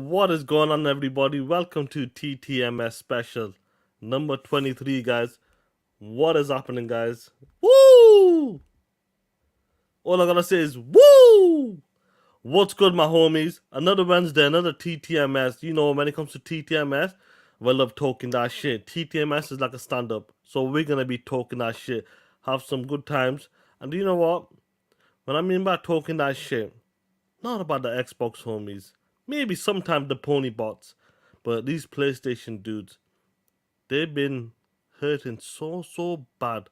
What is going on, everybody? Welcome to TTMS special number 23, guys. What is happening, guys? Woo! All I gotta say is woo! What's good, my homies? Another Wednesday, another TTMS. You know, when it comes to TTMS, we love talking that shit. TTMS is like a stand up, so we're gonna be talking that shit, have some good times. And you know what? When I mean by talking that shit, not about the Xbox homies. Maybe sometimes the pony bots. But these PlayStation dudes, they've been hurting so bad.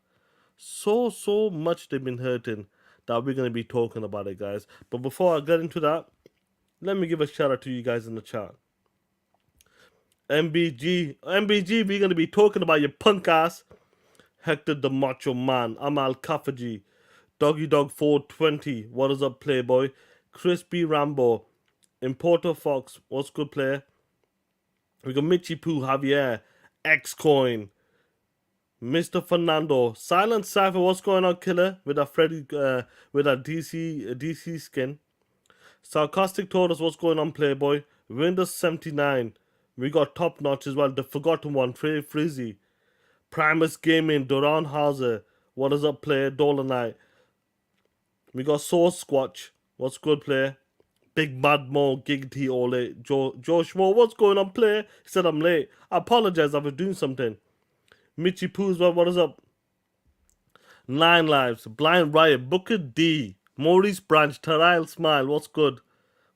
So much they've been hurting that we're going to be talking about it, guys. But before I get into that, let me give a shout out to you guys in the chat. MBG, we're going to be talking about your punk ass. Hector the Macho Man, Amal Kafaji, Doggy Dog 420, what is up, Playboy? Crispy Rambo, Importer Fox, what's good, player? We got Michi Poo, Javier, Xcoin, Mr. Fernando, Silent Cypher, what's going on, killer? With our Freddy, with our DC skin. Sarcastic Taurus, what's going on, Playboy? Windows 79, we got Top Notch as well, the forgotten one, Trey Frizzy, Primus Gaming, Duran Hauser, what is up, player? Dolomite. We got Source Squatch, what's good, player? Big Mad Mo, Gig T Ole, Josh Mo, what's going on, player? He said I'm late. I apologize, I was doing something. Michi Poo's, what is up? Nine Lives, Blind Riot, Booker D, Maurice Branch, Taral Smile, what's good?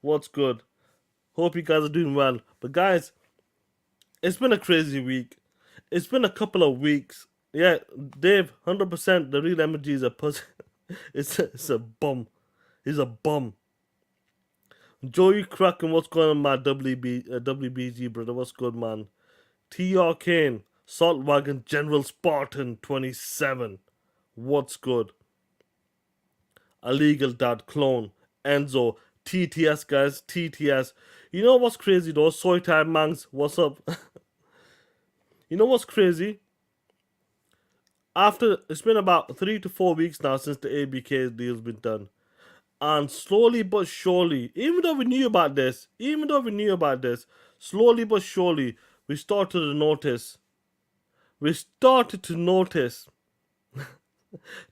What's good? Hope you guys are doing well. But guys, it's been a crazy week. It's been a couple of weeks. Yeah, Dave, 100% the real MBG is a pussy. it's a bum. He's a bum. Joey Kraken, what's going on, my WBG brother? What's good, man? TR Kane, Salt Wagon, General Spartan 27. What's good? Illegal Dad Clone, Enzo, TTS, guys, TTS. You know what's crazy though? Soy Time Mangs, what's up? You know what's crazy? It's been about 3 to 4 weeks now since the ABK deal's been done. And slowly but surely, even though we knew about this, slowly but surely, we started to notice.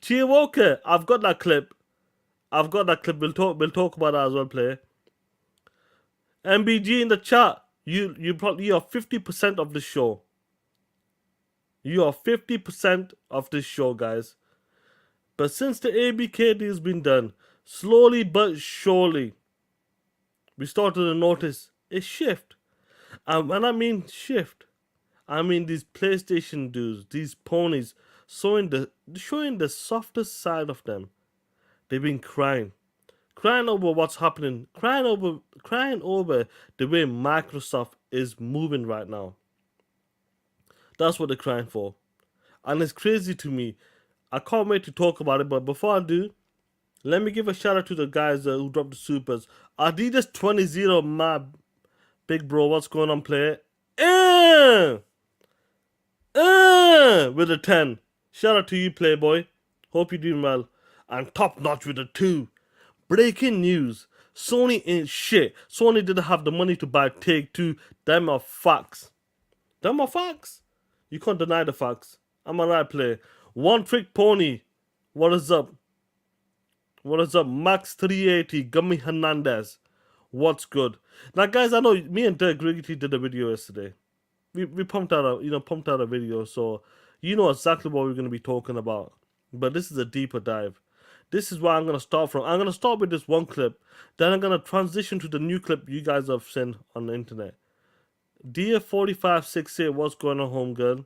Chia Walker, I've got that clip. We'll talk about that as well, player. MBG in the chat. You are 50% of the show. You are 50% of this show, guys. But since the ABK deal's been done, slowly but surely, we started to notice a shift. And when I mean shift, I mean these PlayStation dudes, these ponies, showing the softest side of them. They've been crying over what's happening, crying over the way Microsoft is moving right now. That's what they're crying for. And it's crazy to me. I can't wait to talk about it, but before I do, let me give a shout out to the guys who dropped the supers. Adidas 20, my big bro, what's going on, player? With a 10. Shout out to you, Playboy. Hope you're doing well. And Top Notch with a 2. Breaking news. Sony ain't shit. Sony didn't have the money to buy Take-Two. Them are facts. You can't deny the facts. I'm a right player. One Trick Pony. What is up? Max 380. Gummy Hernandez. What's good? Now, guys, I know me and Dirk Griggity did a video yesterday. We pumped out a video, so you know exactly what we're going to be talking about. But this is a deeper dive. This is where I'm going to start from. I'm going to start with this one clip. Then I'm going to transition to the new clip you guys have seen on the internet. Dear 4568, what's going on, home girl?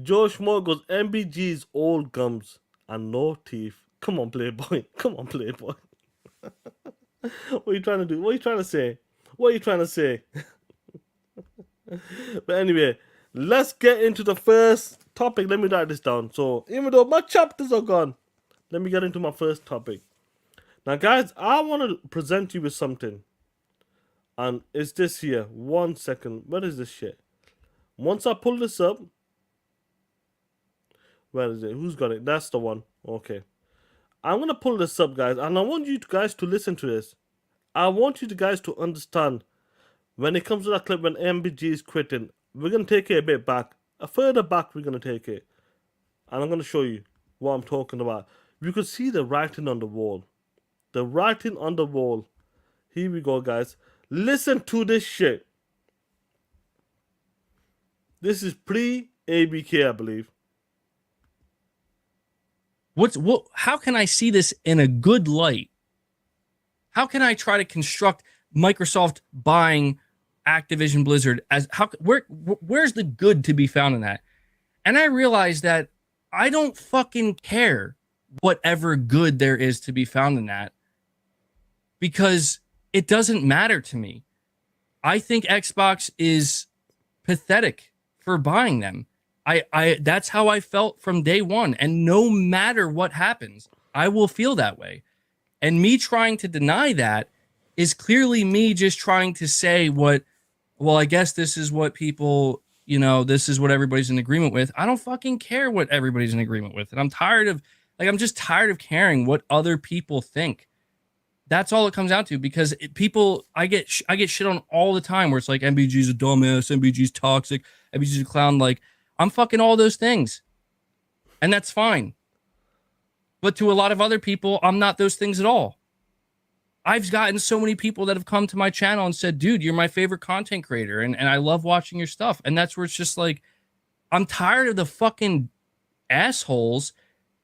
Josh Moore goes, MBG's old gums and no teeth. Come on, Playboy. What are you trying to do? What are you trying to say? But anyway, let's get into the first topic. Let me write this down. So, even though my chapters are gone, let me get into my first topic. Now, guys, I want to present you with something. And it's this here. 1 second. Where is this shit? Once I pull this up. Where is it? Who's got it? That's the one. Okay. I'm going to pull this up, guys. And I want you guys to listen to this. I want you guys to understand when it comes to that clip when MBG is quitting, we're gonna take it a bit back, a further back. We're gonna take it, and I'm gonna show you what I'm talking about. You could see the writing on the wall. The writing on the wall. Here we go, guys. Listen to this shit. This is pre-ABK, I believe. How can I see this in a good light? How can I try to construct Microsoft buying Activision Blizzard as where's the good to be found in that? And I realized that I don't fucking care whatever good there is to be found in that, because it doesn't matter to me. I think Xbox is pathetic for buying them. That's how I felt from day one. And no matter what happens, I will feel that way. And me trying to deny that is clearly me just trying to say I guess this is what people, this is what everybody's in agreement with. I don't fucking care what everybody's in agreement with. And I'm just tired of caring what other people think. That's all it comes down to, because I get shit on all the time where it's like, MBG's a dumbass, MBG's toxic, MBG's a clown. Like, I'm fucking all those things. And that's fine. But to a lot of other people, I'm not those things at all. I've gotten so many people that have come to my channel and said, dude, you're my favorite content creator, and I love watching your stuff. And that's where it's just like, I'm tired of the fucking assholes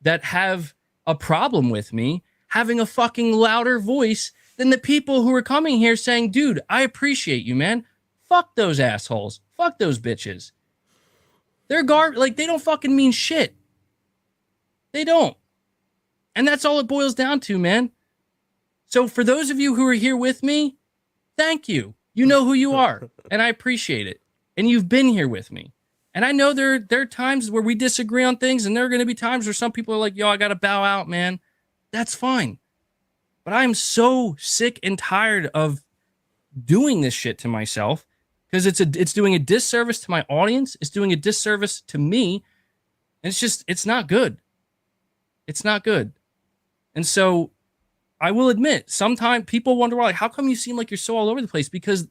that have a problem with me having a fucking louder voice than the people who are coming here saying, dude, I appreciate you, man. Fuck those assholes. Fuck those bitches. They're like, they don't fucking mean shit. They don't. And that's all it boils down to, man. So for those of you who are here with me, thank you. You know who you are, and I appreciate it. And you've been here with me. And I know there are times where we disagree on things, and there are going to be times where some people are like, yo, I got to bow out, man. That's fine. But I'm so sick and tired of doing this shit to myself, because it's doing a disservice to my audience. It's doing a disservice to me. And it's not good. It's not good. And so I will admit, sometimes people wonder why, how come you seem like you're so all over the place? Because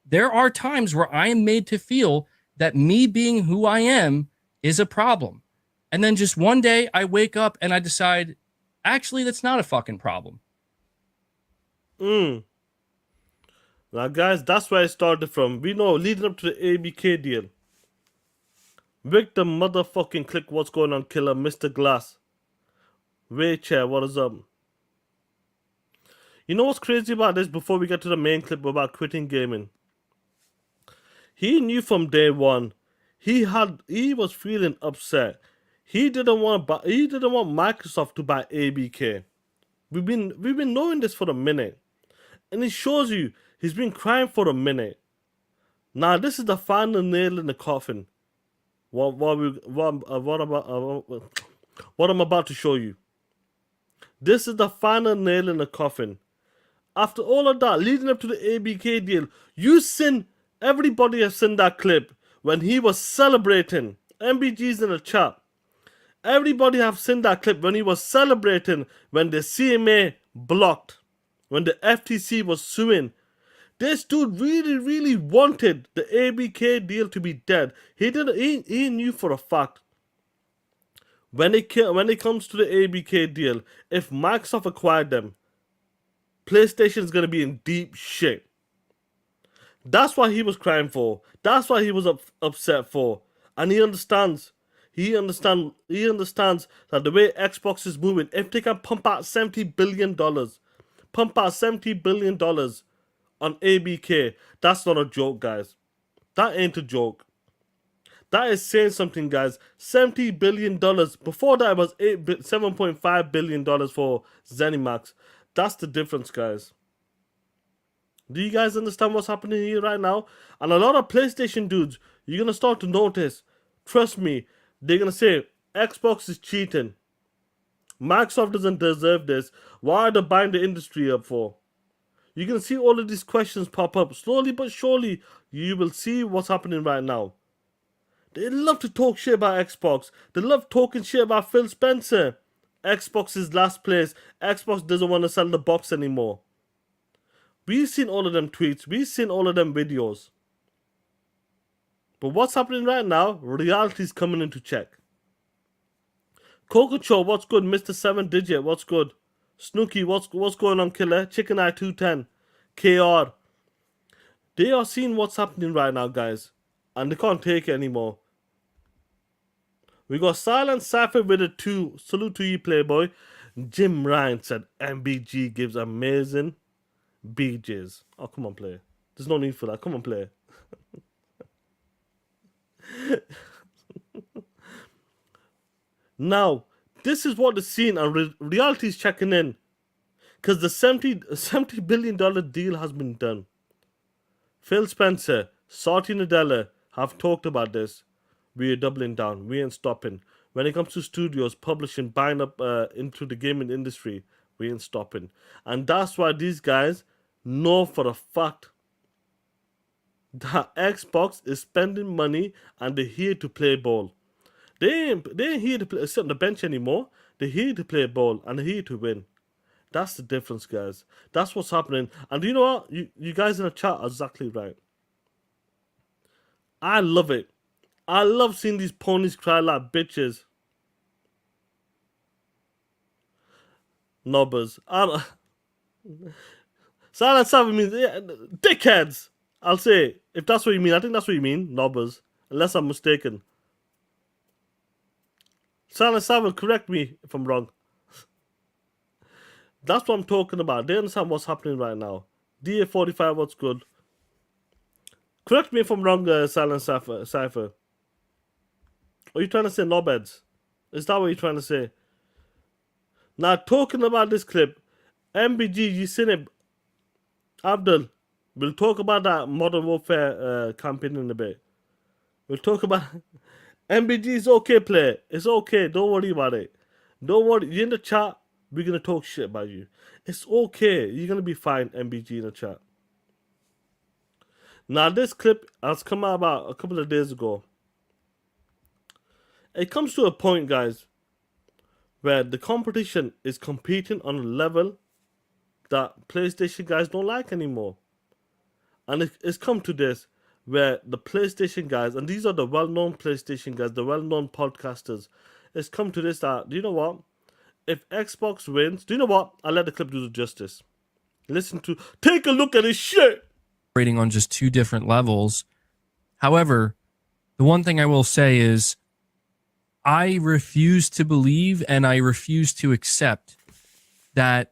there are times where I am made to feel that me being who I am is a problem. And then just one day I wake up and I decide, actually, that's not a fucking problem. Now, guys, that's where I started from. We know, leading up to the ABK deal, Victor motherfucking click what's going on, killer, Mr. Glass. Ray Chair, what is up? You know what's crazy about this before we get to the main clip about quitting gaming? He knew from day one. He was feeling upset. He didn't want Microsoft to buy ABK. We've been knowing this for a minute. And it shows you he's been crying for a minute. Now this is the final nail in the coffin. What I'm about to show you. This is the final nail in the coffin. After all of that, leading up to the ABK deal, everybody has seen that clip when he was celebrating. MBG's in the chat. Everybody have seen that clip when he was celebrating when the CMA blocked, when the FTC was suing. This dude really, really wanted the ABK deal to be dead. He knew for a fact when it comes to the ABK deal, if Microsoft acquired them, PlayStation is going to be in deep shit. That's why he was crying for. That's why he was upset for. And he understands. He understands that the way Xbox is moving, if they can pump out $70 billion on ABK, that's not a joke, guys. That ain't a joke. That is saying something, guys. $70 billion. Before that, it was $7.5 billion for ZeniMax. That's the difference, guys. Do you guys understand what's happening here right now? And a lot of PlayStation dudes, you're going to start to notice. Trust me, they're going to say, Xbox is cheating. Microsoft doesn't deserve this. Why are they buying the industry up for? You're going to see all of these questions pop up. Slowly but surely, you will see what's happening right now. They love to talk shit about Xbox. They love talking shit about Phil Spencer. Xbox is last place. Xbox doesn't want to sell the box anymore. We've seen all of them tweets. We've seen all of them videos. But what's happening right now? Reality's coming into check. Coco, what's good? Mr. 7 Digit, what's good? Snooky, what's going on, Killer? Chicken Eye 210, KR. They are seeing what's happening right now, guys, and they can't take it anymore. We got Silent Cypher with a 2. Salute to you, Playboy. Jim Ryan said MBG gives amazing BJs. Oh, come on, play. There's no need for that. Come on, play. Now, this is what the scene and reality is checking in. Because the $70 billion deal has been done. Phil Spencer, Satya Nadella have talked about this. We are doubling down. We ain't stopping. When it comes to studios, publishing, buying up into the gaming industry, we ain't stopping. And that's why these guys know for a fact that Xbox is spending money and they're here to play ball. They ain't here to sit on the bench anymore. They're here to play ball and they're here to win. That's the difference, guys. That's what's happening. And you know what? You guys in the chat are exactly right. I love it. I love seeing these ponies cry like bitches. Nobbers. Silent Savage means dickheads. I'll say, if that's what you mean. I think that's what you mean, nobbers. Unless I'm mistaken. Silent Savage, correct me if I'm wrong. That's what I'm talking about. They understand what's happening right now. DA45, what's good? Correct me if I'm wrong, Silent Cypher. Are you trying to say knobheads? Is that what you're trying to say? Now, talking about this clip, MBG, you seen it. Abdul, we'll talk about that Modern Warfare campaign in a bit. We'll talk about... MBG is okay, player. It's okay. Don't worry about it. Don't worry. You're in the chat. We're going to talk shit about you. It's okay. You're going to be fine, MBG, in the chat. Now, this clip has come out about a couple of days ago. It comes to a point, guys, where the competition is competing on a level that PlayStation guys don't like anymore. And it's come to this, where the PlayStation guys, and these are the well-known PlayStation guys, the well-known podcasters, it's come to this that, do you know what? If Xbox wins, do you know what? I'll let the clip do the justice. Take a look at this shit. Rating on just two different levels. However, the one thing I will say is I refuse to believe and I refuse to accept that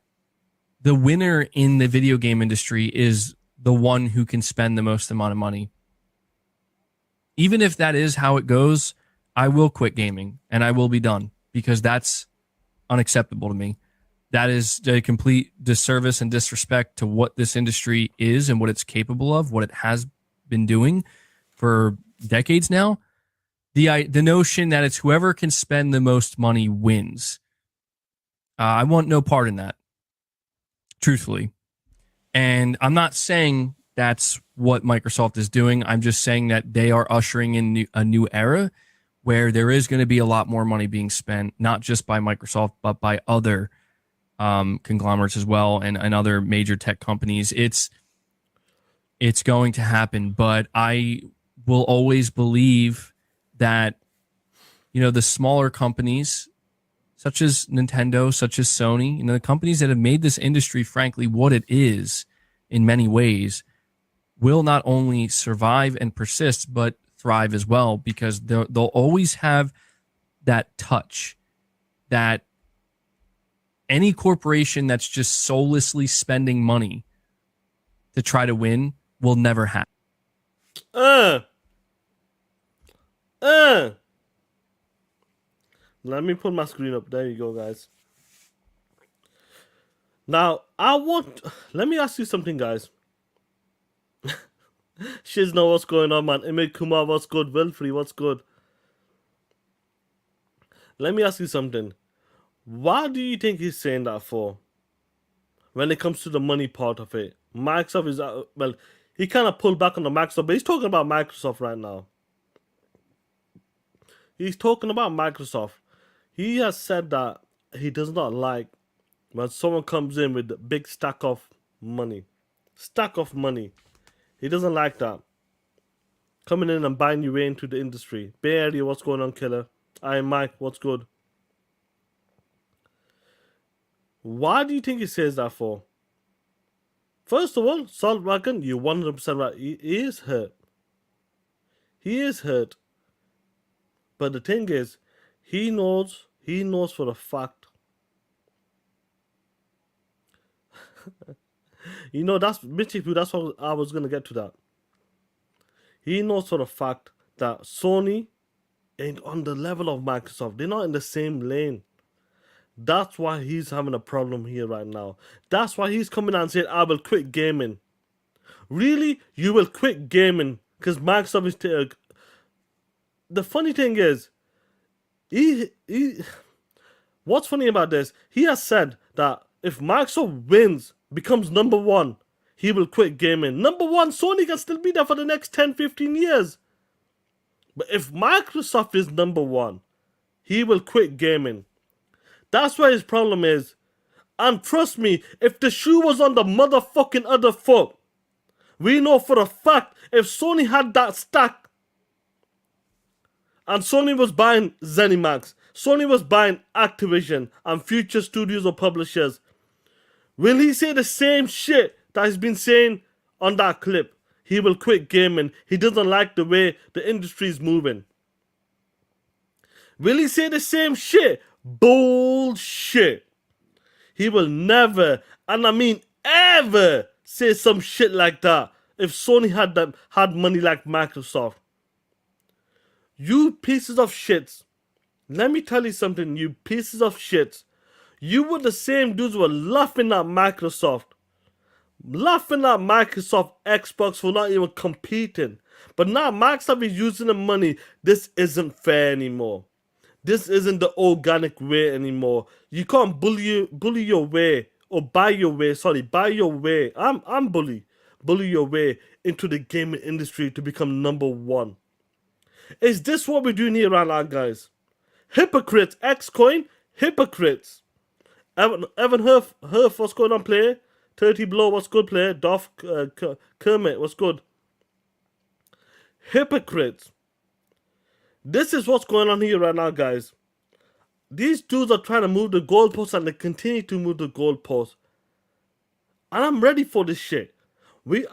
the winner in the video game industry is the one who can spend the most amount of money. Even if that is how it goes, I will quit gaming and I will be done because that's unacceptable to me. That is a complete disservice and disrespect to what this industry is and what it's capable of, what it has been doing for decades now. The notion that it's whoever can spend the most money wins. I want no part in that, truthfully. And I'm not saying that's what Microsoft is doing. I'm just saying that they are ushering in a new era where there is going to be a lot more money being spent, not just by Microsoft, but by other conglomerates as well and other major tech companies. It's going to happen, but I will always believe that, you know, the smaller companies such as Nintendo, such as Sony, you know, the companies that have made this industry, frankly, what it is in many ways, will not only survive and persist, but thrive as well, because they'll always have that touch that any corporation that's just soullessly spending money to try to win will never have. Let me put my screen up. There you go, guys. Now, let me ask you something, guys. Shiz know what's going on, man. Imid Kumar, what's good? Wilfrey, what's good? Let me ask you something. Why do you think he's saying that for? When it comes to the money part of it. Microsoft is, well, he kind of pulled back on the Microsoft, but he's talking about Microsoft right now. He's talking about Microsoft. He has said that he does not like when someone comes in with a big stack of money. Stack of money. He doesn't like that. Coming in and buying your way into the industry. Bay Area, what's going on, killer? I am Mike, what's good? Why do you think he says that for? First of all, Salt Wagon, you're 100% right. He is hurt. He is hurt. But the thing is, he knows for a fact. That's Mitchy Poo, that's what I was going to get to that. He knows for a fact that Sony ain't on the level of Microsoft. They're not in the same lane. That's why he's having a problem here right now. That's why he's coming out and saying, I will quit gaming. Really? You will quit gaming because Microsoft is... The funny thing is, what's funny about this, he has said that if Microsoft wins, becomes number one, he will quit gaming. Number one, Sony can still be there for the next 10, 15 years. But if Microsoft is number one, he will quit gaming. That's where his problem is. And trust me, if the shoe was on the motherfucking other foot, we know for a fact if Sony had that stack and Sony was buying ZeniMax, Sony was buying Activision and future studios or publishers, will he say the same shit that he's been saying on that clip? He will quit gaming. He doesn't like the way the industry is moving. Will he say the same shit? Bullshit. He will never, and I mean ever, say some shit like that if Sony had money like Microsoft. You pieces of shits. Let me tell you something, you pieces of shits. You were the same dudes who were laughing at Microsoft. Laughing at Microsoft Xbox for not even competing. But now Microsoft is using the money. This isn't fair anymore. This isn't the organic way anymore. You can't bully your way or buy your way. I'm bully your way into the gaming industry to become number one. Is this what we're doing here right now, guys? Hypocrites, Xcoin, hypocrites. Evan Herf, what's going on, player? 30 Blow, what's good, player? Dolph Kermit, what's good? Hypocrites. This is what's going on here right now, guys. These dudes are trying to move the goalposts and they continue to move the goalposts. And I'm ready for this shit.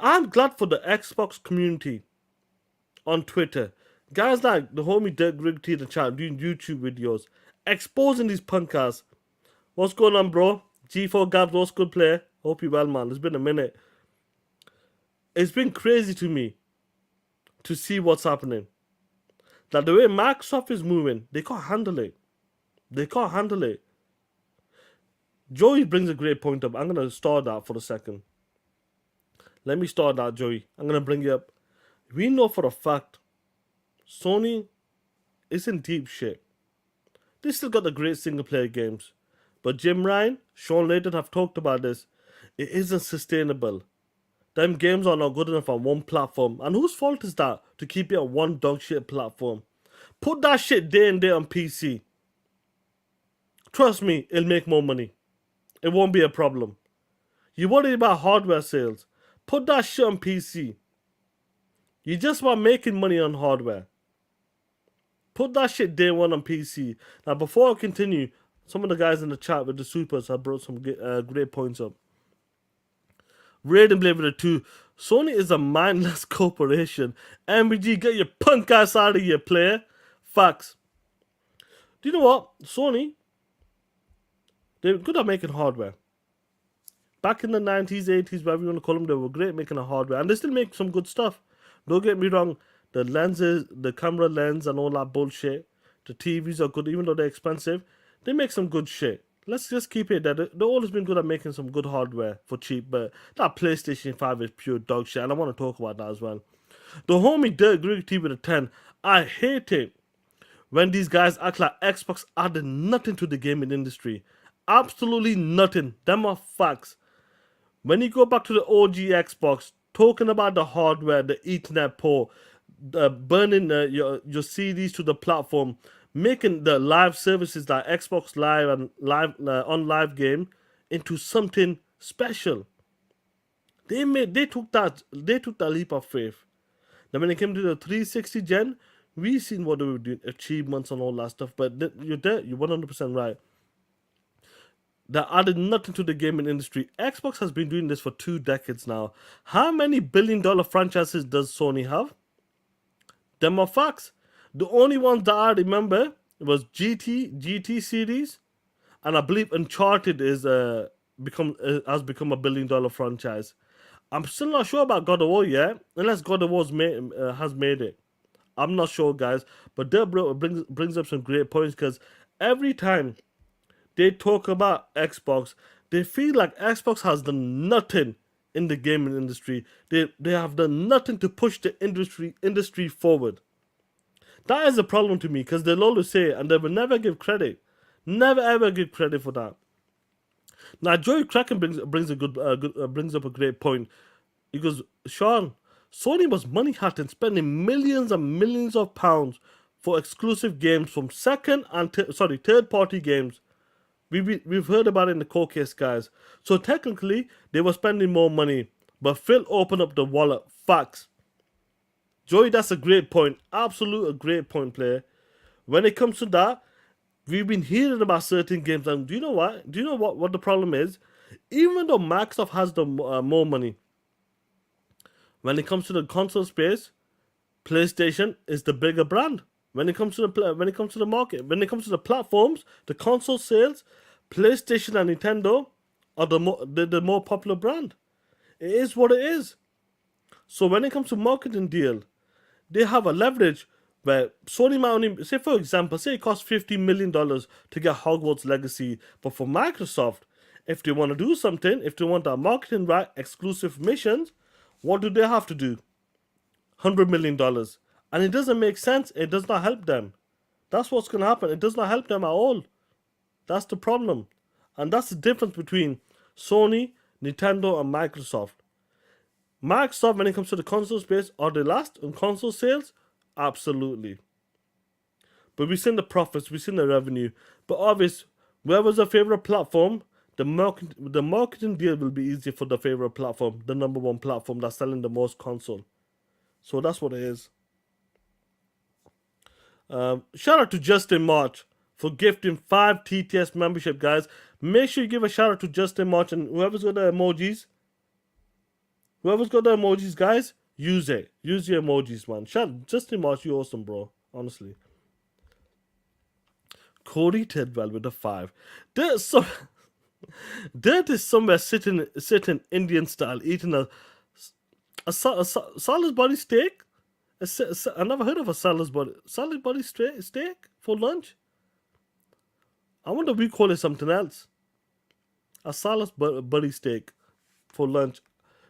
I'm glad for the Xbox community on Twitter. Guys like the homie Dirk Griggity in the chat doing YouTube videos, exposing these punkers. What's going on, bro? G4 Gabs, what's good, player? Hope you well, man. It's been a minute. It's been crazy to me to see what's happening. That the way Microsoft is moving, they can't handle it. They can't handle it. Joey brings a great point up. I'm going to start that for a second. Let me start that, Joey. I'm going to bring you up. We know for a fact Sony is in deep shit. They still got the great single-player games. But Jim Ryan, Sean Layden have talked about this. It isn't sustainable. Them games are not good enough on one platform. And whose fault is that to keep it on one dog shit platform? Put that shit day and day on PC. Trust me, it'll make more money. It won't be a problem. You worry about hardware sales. Put that shit on PC. You just want making money on hardware. Put that shit day one on PC. Now, before I continue, some of the guys in the chat with the supers have brought some great points up. Raiden Blade with a 2. Sony is a mindless corporation. MBG, get your punk ass out of here, player. Facts. Do you know what? Sony, they're good at making hardware. Back in the 90s, 80s, whatever you want to call them, they were great making a hardware. And they still make some good stuff. Don't get me wrong. The lenses, the camera lens and all that bullshit. The TVs are good, even though they're expensive. They make some good shit. Let's just keep it there. They've always been good at making some good hardware for cheap, but that PlayStation 5 is pure dog shit, and I want to talk about that as well. The homie Dirk Griggity with a 10. I hate it when these guys act like Xbox added nothing to the gaming industry. Absolutely nothing. Them are facts. When you go back to the OG Xbox, talking about the hardware, the Ethernet port, burning your CDs to the platform, making the live services like Xbox Live and live on live game into something special. They took that leap of faith. Then when it came to the 360 gen, we seen what they were doing, achievements and all that stuff. But you're there, you're 100% right. That added nothing to the gaming industry. Xbox has been doing this for 2 decades now. How many billion-dollar franchises does Sony have? Them are facts. The only ones that I remember was GT series, and I believe Uncharted is has become a billion-dollar franchise. I'm still not sure about God of War yet, unless God of War has made it. I'm not sure, guys, but that brings up some great points because every time they talk about Xbox, they feel like Xbox has done nothing in the gaming industry. They have done nothing to push the industry forward. That is a problem to me because they'll always say it and they will never give credit. Never ever give credit for that. Now, Joey Kraken brings up a great point. Because Sean, Sony was money hot and spending millions and millions of pounds for exclusive games from third party games. We've heard about it in the court case, guys. So technically, they were spending more money, but Phil opened up the wallet. Facts. Joey, that's a great point. Absolute a great point, player. When it comes to that, we've been hearing about certain games, and do you know what? Do you know what the problem is? Even though Microsoft has the more money, when it comes to the console space, PlayStation is the bigger brand. When it comes to the market, when it comes to the platforms, the console sales, PlayStation and Nintendo are the more popular brand. It is what it is. So when it comes to marketing deal, they have a leverage where Sony might only, say for example, say it costs $50 million to get Hogwarts Legacy, but for Microsoft, if they want to do something, if they want that marketing right, exclusive missions, what do they have to do? $100 million. And it doesn't make sense. It does not help them. That's what's going to happen. It does not help them at all. That's the problem. And that's the difference between Sony, Nintendo, and Microsoft. Microsoft, when it comes to the console space, are they last on console sales? Absolutely. But we've seen the profits, we've seen the revenue. But obviously, whoever's a favorite platform, the marketing deal will be easier for the favorite platform, the number one platform that's selling the most console. So that's what it is. Shout out to Justin March for gifting 5 TTS membership, guys. Make sure you give a shout out to Justin March, and whoever's got the emojis, guys, use it. Use your emojis, man. Shout out Justin March, you awesome, bro. Honestly. Cody Tidwell with a 5. Dirt is somewhere sitting Indian style, eating a Salisbury steak. I never heard of a Salisbury steak for lunch. I wonder if we call it something else. A Salisbury steak for lunch.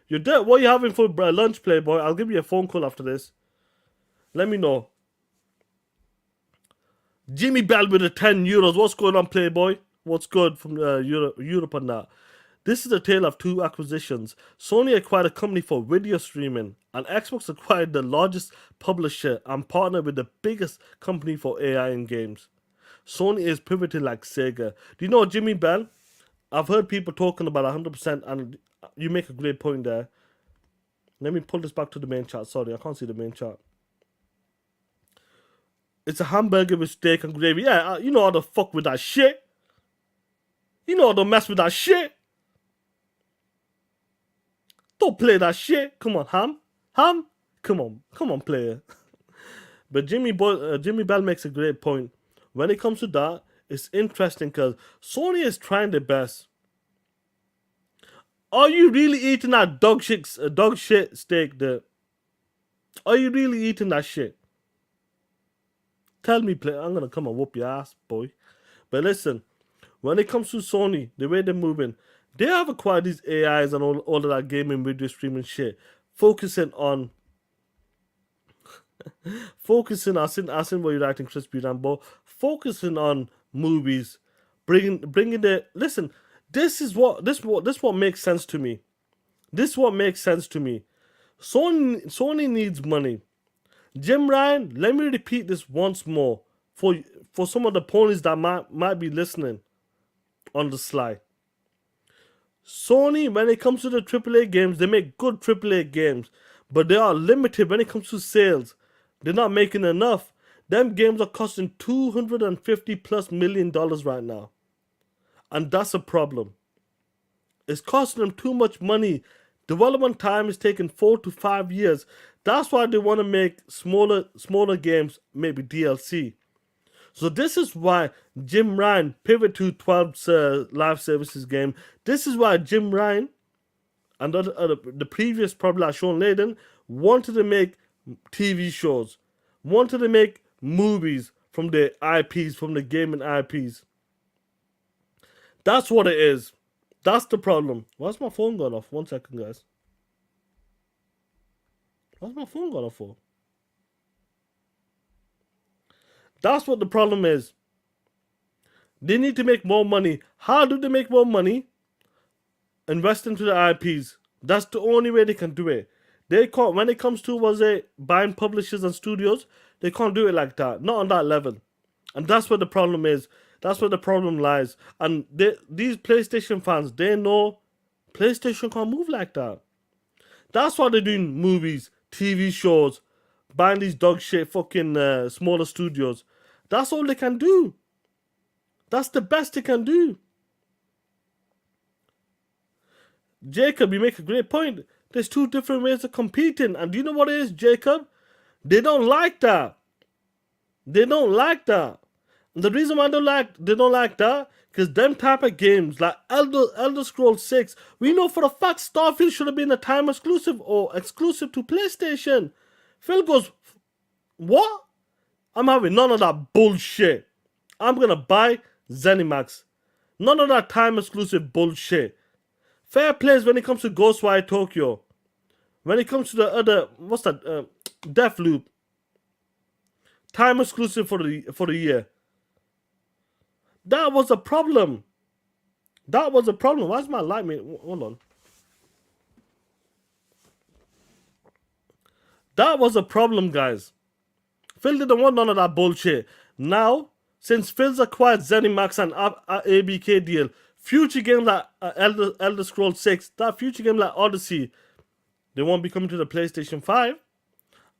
You're dead. What are you having for lunch, Playboy? I'll give you a phone call after this. Let me know. Jimmy Bell with the €10. What's going on, Playboy? What's good from Europe and that? This is a tale of 2 acquisitions. Sony acquired a company for video streaming, and Xbox acquired the largest publisher and partnered with the biggest company for AI in games. Sony is pivoting like Sega. Do you know Jimmy Bell? I've heard people talking about 100%, and you make a great point there. Let me pull this back to the main chat. Sorry, I can't see the main chat. It's a hamburger with steak and gravy. Yeah, you know how to fuck with that shit. You know how to mess with that shit. Don't play that shit. Come on, Ham. Come on, player. But Jimmy Bell makes a great point. When it comes to that, it's interesting because Sony is trying their best. Are you really eating that dog shit steak there? Are you really eating that shit? Tell me, player. I'm gonna come and whoop your ass, boy. But listen, when it comes to Sony, the way they're moving, they have acquired these AIs and all of that gaming video streaming shit, focusing on I seen what you're writing, Crispy Rambo, focusing on movies, bringing the listen. This what makes sense to me. This is what makes sense to me. Sony needs money. Jim Ryan, let me repeat this once more for some of the ponies that might be listening on the sly. Sony, when it comes to the AAA games, they make good AAA games, but they are limited when it comes to sales. They're not making enough. Them games are costing $250+ million right now, and that's a problem. It's costing them too much money. Development time is taking 4 to 5 years. That's why they want to make smaller games, maybe DLC. So this is why Jim Ryan pivot to 12's live services game. This is why Jim Ryan and the previous probably like Sean Layden wanted to make TV shows, wanted to make movies from the IPs, from the gaming IPs. That's what it is. That's the problem. Why's my phone going off? 1 second, guys. Why's my phone going off for? That's what the problem is. They need to make more money. How do they make more money? Invest into the IPs. That's the only way they can do it. They can't. When it comes to buying publishers and studios, they can't do it like that. Not on that level. And that's where the problem is. That's where the problem lies. And these PlayStation fans, they know PlayStation can't move like that. That's why they're doing movies, TV shows, buying these dog shit fucking smaller studios. That's all they can do. That's the best they can do. Jacob, you make a great point. There's two different ways of competing. And do you know what it is, Jacob? They don't like that. They don't like that. And the reason why they don't like that, because them type of games like Elder Scrolls 6, we know for a fact Starfield should have been a time exclusive or exclusive to PlayStation. Phil goes, what? I'm having none of that bullshit. I'm gonna buy ZeniMax. None of that time exclusive bullshit. Fair plays when it comes to Ghostwire Tokyo. When it comes to the other, what's that? Deathloop. Time exclusive for the year. That was a problem. That was a problem. Why is my light? Hold on. That was a problem, guys. Phil didn't want none of that bullshit. Now, since Phil's acquired ZeniMax and ABK deal, future games like Elder Scrolls 6, that future game like Odyssey, they won't be coming to the PlayStation 5.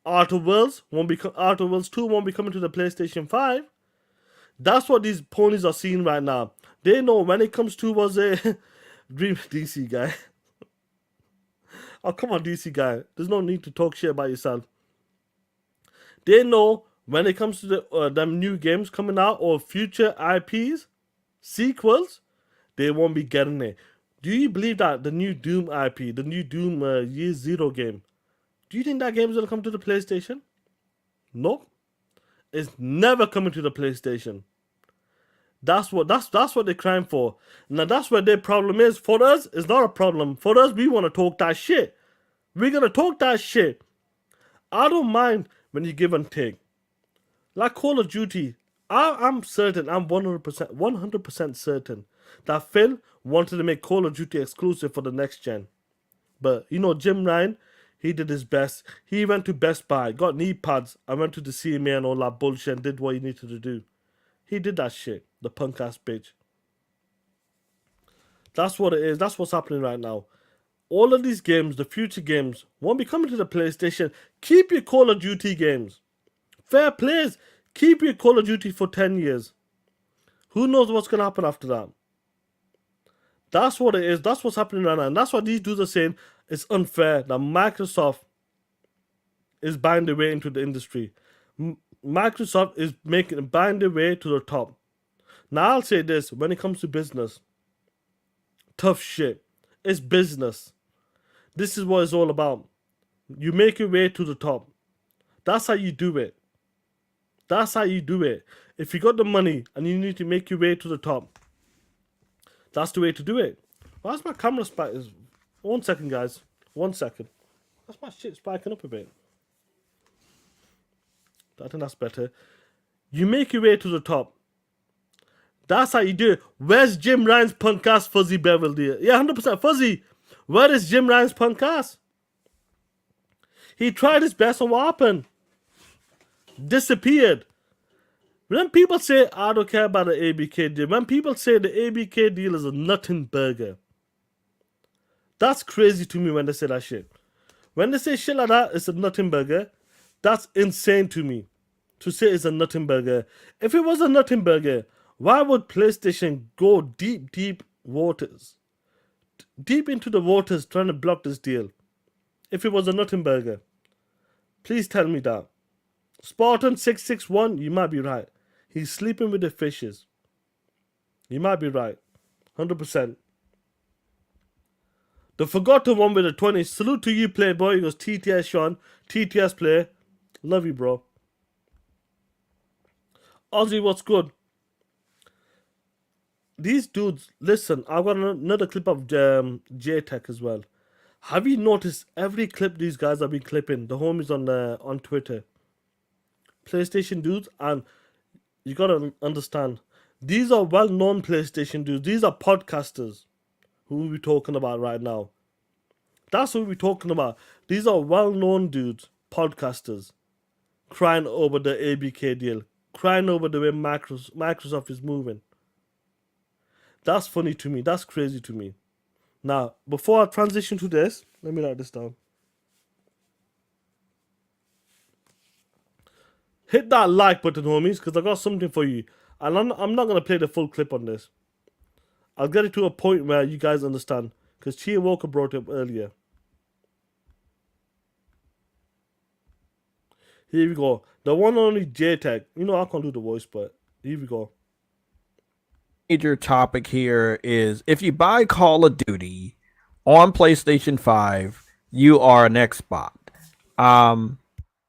Outer Worlds 2 won't be coming to the PlayStation 5. That's what these ponies are seeing right now. They know when it comes to Dream DC guy. Oh, come on, DC guy. There's no need to talk shit about yourself. They know when it comes to them new games coming out or future IPs, sequels, they won't be getting it. Do you believe that the new Doom IP, the new Doom Year Zero game, do you think that game is going to come to the PlayStation? Nope. It's never coming to the PlayStation. That's what they're crying for. Now that's where their problem is. For us, it's not a problem. For us, we want to talk that shit. We're gonna talk that shit. I don't mind when you give and take. Like Call of Duty, I'm certain, I'm 100% certain that Phil wanted to make Call of Duty exclusive for the next gen. But you know, Jim Ryan, he did his best. He went to Best Buy, got knee pads, and went to the CMA and all that bullshit and did what he needed to do. He did that shit, the punk ass bitch. That's what it is. That's what's happening right now. All of these games, the future games, won't be coming to the PlayStation. Keep your Call of Duty games. Fair plays. Keep your Call of Duty for 10 years. Who knows what's going to happen after that? That's what it is. That's what's happening right now. And that's why these dudes are saying it's unfair that Microsoft is buying their way into the industry. Microsoft is buying their way to the top. Now I'll say this, when it comes to business, tough shit. It's business. This is what it's all about. You make your way to the top. That's how you do it. That's how you do it. If you got the money and you need to make your way to the top, that's the way to do it. Why's my camera spiking? 1 second, guys. 1 second. That's my shit spiking up a bit. I think that's better. You make your way to the top. That's how you do it. Where's Jim Ryan's punk ass Fuzzy Beverly? Yeah, 100% Fuzzy. Where is Jim Ryan's punk ass? He tried his best and what happened? Disappeared. When people say, I don't care about the ABK deal, when people say the ABK deal is a nothing burger, That's crazy to me when they say that shit. When they say shit like that, it's a nothing burger. That's insane to me. To say it's a nothing burger. If it was a nothing burger, why would PlayStation go deep waters? Deep into the waters trying to block this deal. If it was a nothing burger. Please tell me that. Spartan 661, you might be right. He's sleeping with the fishes. You might be right. 100%. The forgotten one with the 20. Salute to you, Playboy. He goes TTS Sean. TTS player. Love you, bro. Ozzy, what's good? These dudes, listen, I've got another clip of J-Tech as well. Have you noticed every clip these guys have been clipping? The homies on Twitter. PlayStation dudes, and you gotta understand, these are well-known PlayStation dudes. These are podcasters who we're talking about right now. That's what we're talking about. These are well-known dudes, podcasters, crying over the ABK deal, crying over the way Microsoft is moving. That's funny to me. That's crazy to me. Now, before I transition to this, let me write this down. Hit that like button, homies, because I got something for you. And I'm not going to play the full clip on this. I'll get it to a point where you guys understand. Because Chia Walker brought it up earlier. Here we go. The one and only J-Tech. You know I can't do the voice, but here we go. Major topic here is if you buy Call of Duty on PlayStation 5, you are an Xbox.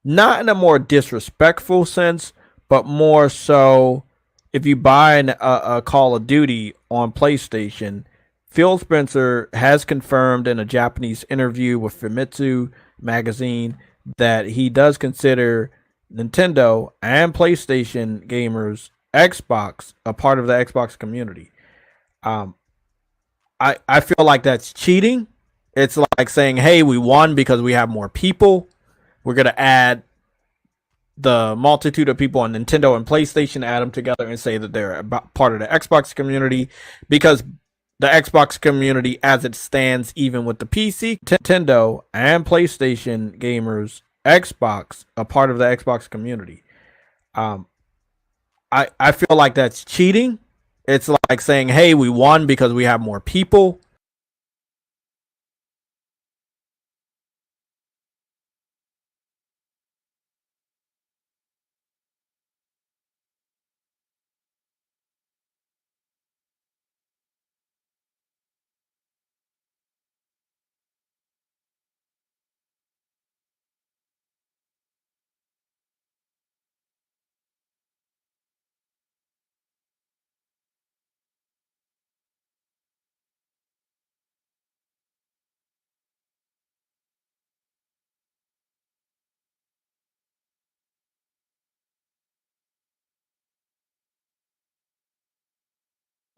Not in a more disrespectful sense, but more so if you buy a Call of Duty on PlayStation. Phil Spencer has confirmed in a Japanese interview with Famitsu magazine that he does consider Nintendo and PlayStation gamers, Xbox, a part of the Xbox community. I feel like that's cheating. It's like saying, hey, we won because we have more people. We're going to add the multitude of people on Nintendo and PlayStation, add them together and say that they're part of the Xbox community, because the Xbox community as it stands, even with the PC, Nintendo and PlayStation gamers, Xbox, a part of the Xbox community. I feel like that's cheating. It's like saying, hey, we won because we have more people.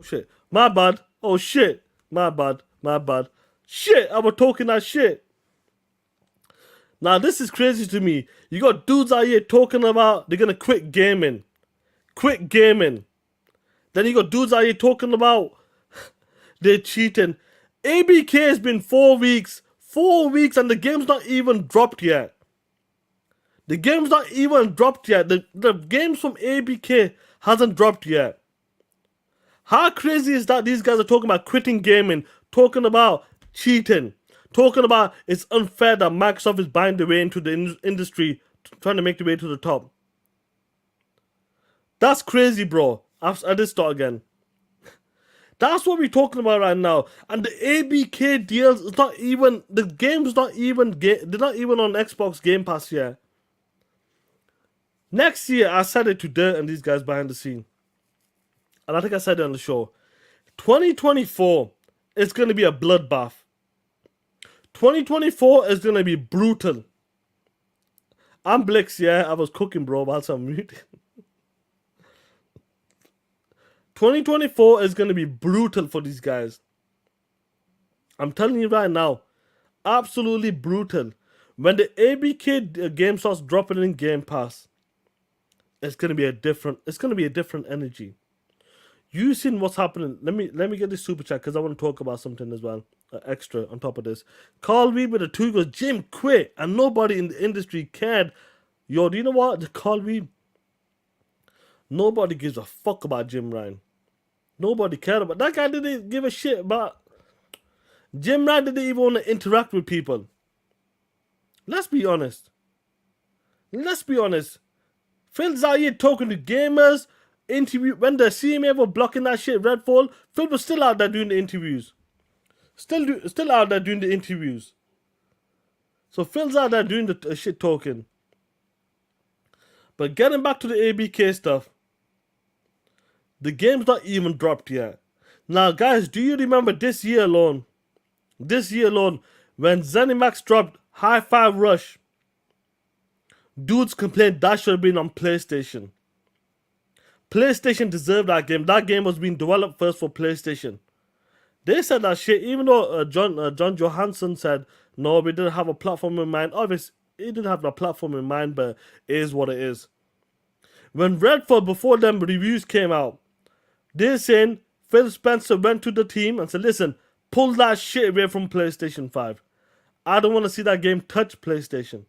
Shit. My bad. Oh shit. My bad. My bad. Shit. I was talking that shit. Now this is crazy to me. You got dudes out here talking about they're gonna quit gaming. Quit gaming. Then you got dudes out here talking about they're cheating. ABK has been 4 weeks. 4 weeks and the game's not even dropped yet. The game's not even dropped yet. The games from ABK hasn't dropped yet. How crazy is that these guys are talking about quitting gaming, talking about cheating, talking about it's unfair that Microsoft is buying the way into the industry, trying to make the way to the top. That's crazy, bro. I did start again. That's what we're talking about right now. And the ABK deals is not even, the game's not even, they're not even on Xbox Game Pass yet. Next year, I said it to Dirt and these guys behind the scene. And I think I said it on the show. 2024 is going to be a bloodbath. 2024 is going to be brutal. I'm Blix, yeah. I was cooking, bro, whilst I'm muted. 2024 is going to be brutal for these guys. I'm telling you right now. Absolutely brutal. When the ABK game starts dropping in Game Pass, it's going to be a different energy. You seen what's happening? Let me get this super chat because I want to talk about something as well. extra on top of this. Carl Reed with a 2 goes, Jim quit, and nobody in the industry cared. Yo, do you know what? The Carl Reed, nobody gives a fuck about Jim Ryan. Nobody cared about that guy. Didn't give a shit about Jim Ryan. Didn't even want to interact with people. Let's be honest. Phil's out here talking to gamers. Interview when the CMA were blocking that shit, Redfall. Phil was still out there doing the interviews. Still out there doing the interviews. So Phil's out there doing the shit talking. But getting back to the ABK stuff, the game's not even dropped yet. Now, guys, do you remember this year alone, when ZeniMax dropped High Five Rush, dudes complained that should have been on PlayStation. PlayStation deserved that game. That game was being developed first for PlayStation. They said that shit, even though John Johansson said, no, we didn't have a platform in mind. Obviously, he didn't have a platform in mind, but it is what it is. When Redfall, before them reviews came out, they're saying Phil Spencer went to the team and said, listen, pull that shit away from PlayStation 5. I don't want to see that game touch PlayStation.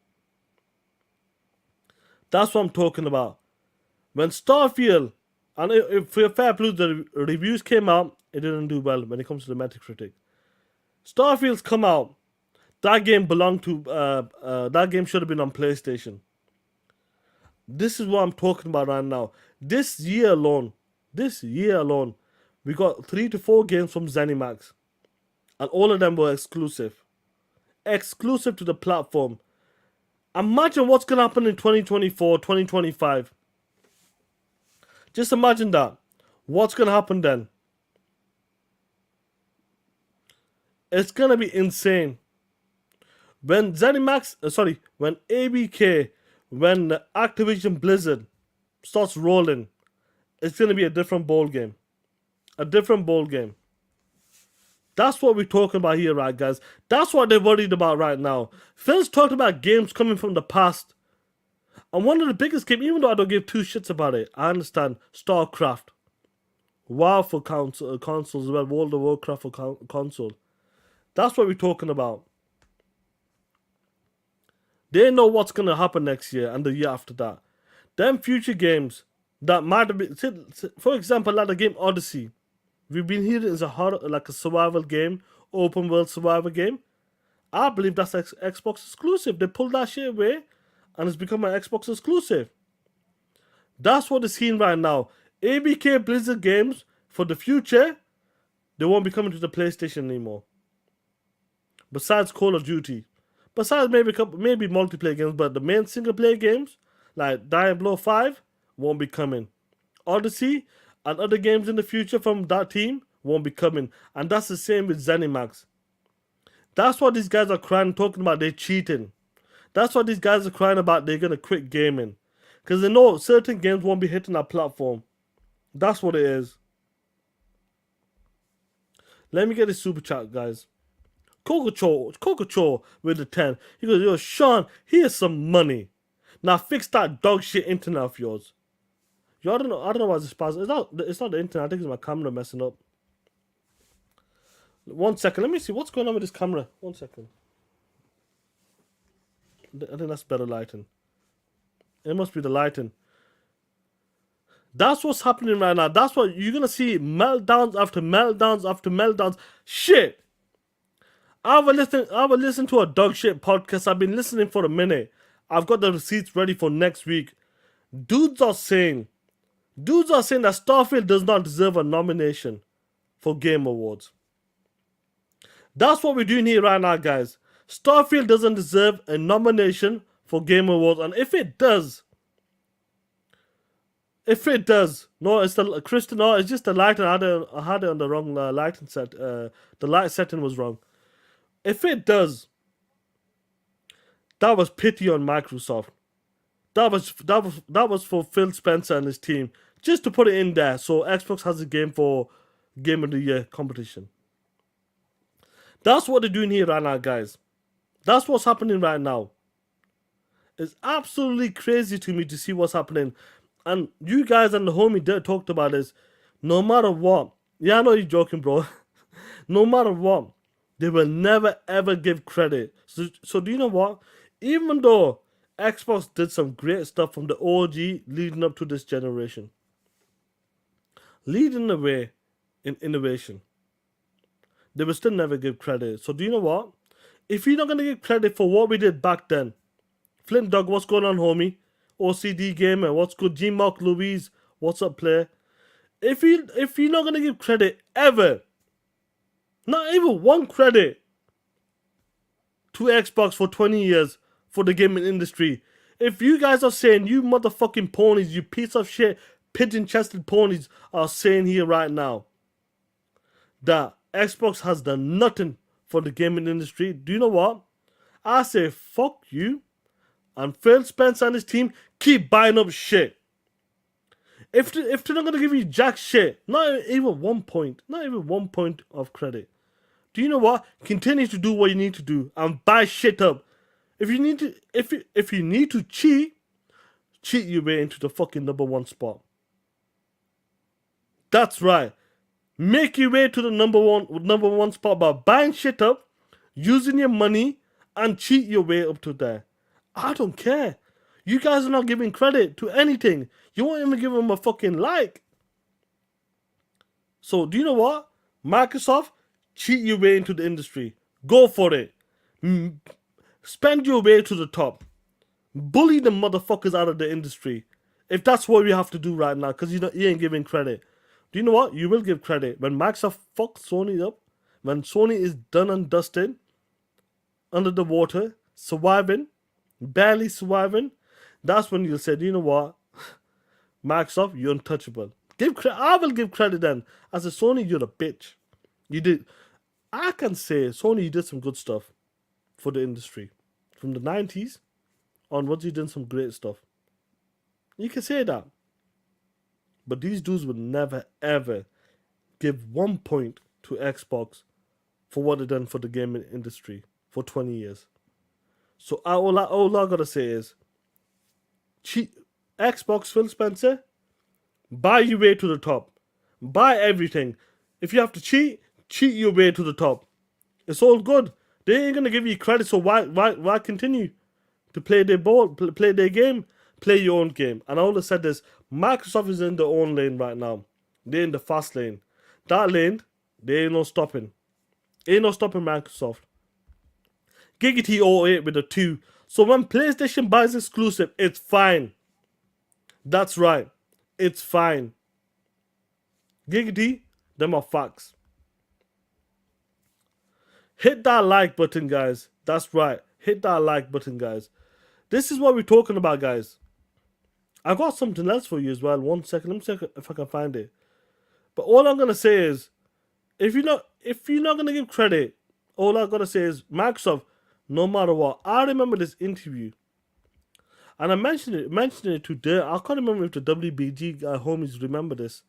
That's what I'm talking about. When Starfield, and if for fair play, the reviews came out, it didn't do well when it comes to the Metacritic. Starfield's come out. That game belonged to, that game should have been on PlayStation. This is what I'm talking about right now. This year alone, we got 3 to 4 games from ZeniMax. And all of them were exclusive. Exclusive to the platform. Imagine what's going to happen in 2024, 2025. Just imagine that. What's going to happen then? It's going to be insane. When ZeniMax, when ABK, when Activision Blizzard starts rolling, it's going to be a different ball game. A different ball game. That's what we're talking about here, right, guys? That's what they're worried about right now. Phil's talked about games coming from the past. And one of the biggest games, even though I don't give two shits about it, I understand, StarCraft. WoW for consoles as well, World of Warcraft for console. That's what we're talking about. They know what's going to happen next year and the year after that. Them future games that might have been, for example, like the game Odyssey. We've been hearing it's like a survival game, open world survival game. I believe that's Xbox exclusive. They pulled that shit away and it's become an Xbox exclusive. That's what it's seeing right now. ABK Blizzard games for the future, they won't be coming to the PlayStation anymore. Besides Call of Duty. Besides maybe multiplayer games, but the main single player games, like Diablo 5, won't be coming. Odyssey and other games in the future from that team won't be coming. And that's the same with ZeniMax. That's what these guys are crying, talking about they're cheating. That's what these guys are crying about they're going to quit gaming. Because they know certain games won't be hitting that platform. That's what it is. Let me get this super chat, guys. Coco with the 10. He goes, yo, Sean, here's some money. Now fix that dog shit internet of yours. Yo, I don't know why it's spasm. It's not the internet. I think it's my camera messing up. 1 second. Let me see what's going on with this camera. 1 second. I think that's better lighting. It must be the lighting. That's what's happening right now. That's what you're gonna see. Meltdowns after meltdowns after meltdowns. Shit. I will listen to a dog shit podcast. I've been listening for a minute. I've got the receipts ready for next week. Dudes are saying that Starfield does not deserve a nomination for Game Awards. That's what we're doing here right now, guys. Starfield doesn't deserve a nomination for Game Awards, and if it does, no, it's the Kristen. No, it's just the lighting. I had it on the wrong lighting set. The light setting was wrong. If it does, that was pity on Microsoft. That was for Phil Spencer and his team, just to put it in there so Xbox has a game for Game of the Year competition. That's what they're doing here right now, guys. That's what's happening right now. It's absolutely crazy to me to see what's happening. And you guys and the homie Dirt talked about this. No matter what. Yeah, I know you're joking, bro. No matter what. They will never ever give credit. So do you know what? Even though Xbox did some great stuff from the OG leading up to this generation, leading the way in innovation, they will still never give credit. So do you know what? If you're not gonna give credit for what we did back then, Flint Dog, what's going on, homie? OCD Gamer, what's good? G Mark Louise, what's up, player? If you're not gonna give credit ever, not even one credit to Xbox for 20 years for the gaming industry. If you guys are saying, you motherfucking ponies, you piece of shit, pigeon-chested ponies are saying here right now that Xbox has done nothing for the gaming industry, do you know what? I say fuck you, and Phil Spencer and his team keep buying up shit. If they're not gonna give you jack shit, not even 1 point, not even 1 point of credit, do you know what? Continue to do what you need to do and buy shit up. If you need to, if you need to cheat your way into the fucking #1 spot. That's right. Make your way to the number one spot by buying shit up, using your money, and cheat your way up to there. I don't care. You guys are not giving credit to anything. You won't even give them a fucking like. So do you know what? Microsoft, cheat your way into the industry. Go for it. Spend your way to the top. Bully the motherfuckers out of the industry. If that's what we have to do right now, because you ain't giving credit. Do you know what? You will give credit. When Microsoft fucks Sony up, when Sony is done and dusted, under the water, surviving, barely surviving, that's when you'll say, do you know what? Microsoft, you're untouchable. I will give credit then. As a Sony, you're a bitch. You did. I can say Sony, you did some good stuff for the industry. From the 90s onwards, you did some great stuff. You can say that. But these dudes would never, ever give 1 point to Xbox for what they done for the gaming industry for 20 years. So all I gotta say is, Xbox, Phil Spencer, buy your way to the top. Buy everything. If you have to cheat your way to the top. It's all good. They ain't gonna give you credit, so why continue to play their ball, play their game, play your own game? And I always said this: Microsoft is in their own lane right now. They're in the fast lane. That lane, there ain't no stopping. Ain't no stopping Microsoft. Giggity 08 with a 2. So when PlayStation buys exclusive, it's fine. That's right. It's fine. Giggity, them are facts. Hit that like button, guys. That's right. Hit that like button, guys. This is what we're talking about, guys. I got something else for you as well. 1 second. Let me check if I can find it. But all I'm gonna say is, if you're not gonna give credit, all I gotta say is, Microsoft, no matter what. I remember this interview, and I mentioned it today. I can't remember if the WBG homies remember this,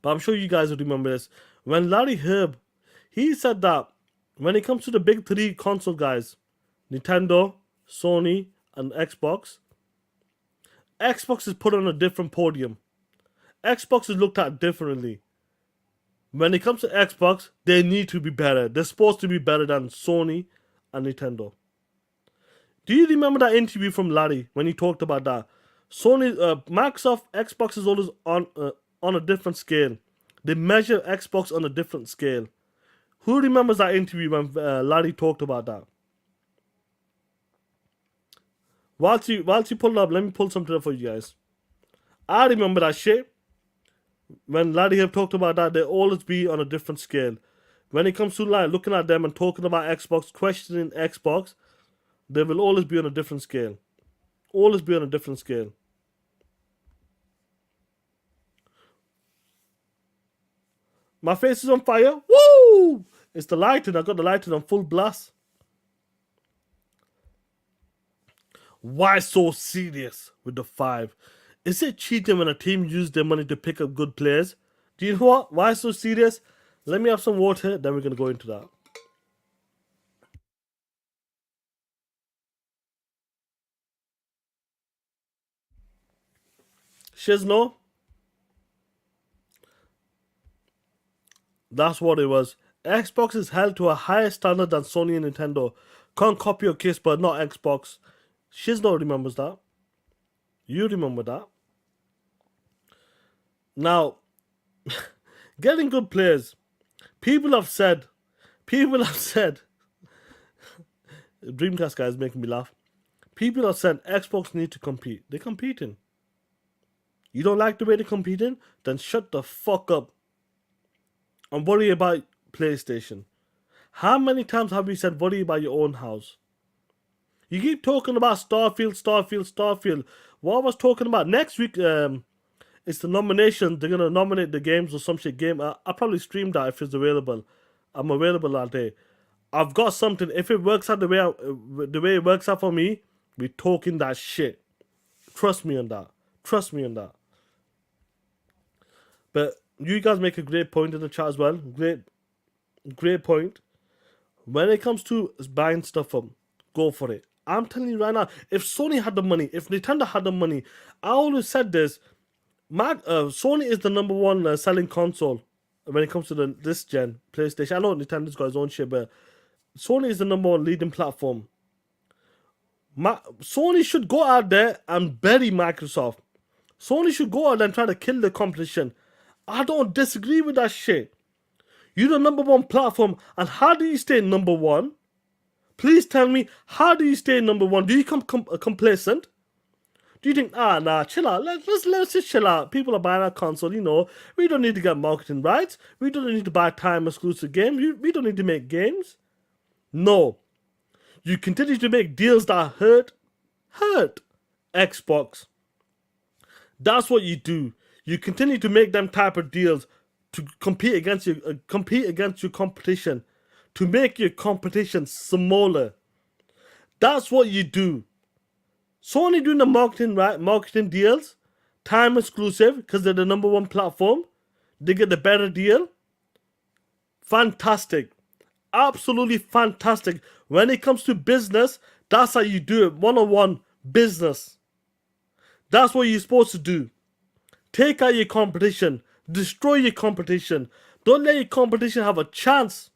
but I'm sure you guys will remember this. When Larry Herb, he said that when it comes to the big three console guys, Nintendo, Sony, and Xbox is put on a different podium. Xbox is looked at differently. When it comes to Xbox, they need to be better. They're supposed to be better than Sony and Nintendo. Do you remember that interview from Larry when he talked about that? Microsoft, Xbox is always on a different scale. They measure Xbox on a different scale. Who remembers that interview when Larry talked about that? Whilst you pull it up, let me pull something up for you guys. I remember that shit. When Larry have talked about that, they always be on a different scale. When it comes to like looking at them and talking about Xbox, questioning Xbox, they will always be on a different scale. Always be on a different scale. My face is on fire. Woo! It's the lighting. I got the lighting on full blast. Why so serious with the 5? Is it cheating when a team uses their money to pick up good players? Do you know what? Why so serious? Let me have some water, then we're going to go into that. Shizno? That's what it was. Xbox is held to a higher standard than Sony and Nintendo. Can't copy or kiss, but not Xbox. Shizno remembers that. You remember that. Now, getting good players. People have said, Dreamcast guys making me laugh. People have said Xbox need to compete. They're competing. You don't like the way they're competing? Then shut the fuck up and worry about PlayStation. How many times have we said worry about your own house? You keep talking about Starfield. What I was talking about next week, it's the nomination. They're gonna nominate the games or some shit game. I'll probably stream that if it's available. I'm available that day. I've got something. If it works out the way it works out for me, we're talking that shit. Trust me on that. But you guys make a great point in the chat as well. Great point. When it comes to buying stuff up, go for it. I'm telling you right now, if Sony had the money, if Nintendo had the money, I always said this. Sony is the number one selling console when it comes to this gen PlayStation. I know Nintendo's got its own shit, but Sony is the number one leading platform. Sony should go out there and bury Microsoft. Sony should go out there and try to kill the competition. I don't disagree with that shit. You're the number one platform, and how do you stay number one? Please tell me, how do you stay number one? Do you become complacent? Do you think, nah, chill out. Let's just chill out. People are buying our console, We don't need to get marketing rights. We don't need to buy time exclusive games. We don't need to make games. No. You continue to make deals that hurt Xbox. That's what you do. You continue to make them type of deals to compete against your competition, to make your competition smaller. That's what you do. Sony doing the marketing deals, time exclusive, because they're the number one platform. They get the better deal. Fantastic. Absolutely fantastic. When it comes to business, that's how you do it. One-on-one business. That's what you're supposed to do. Take out your competition. Destroy your competition. Don't let your competition have a chance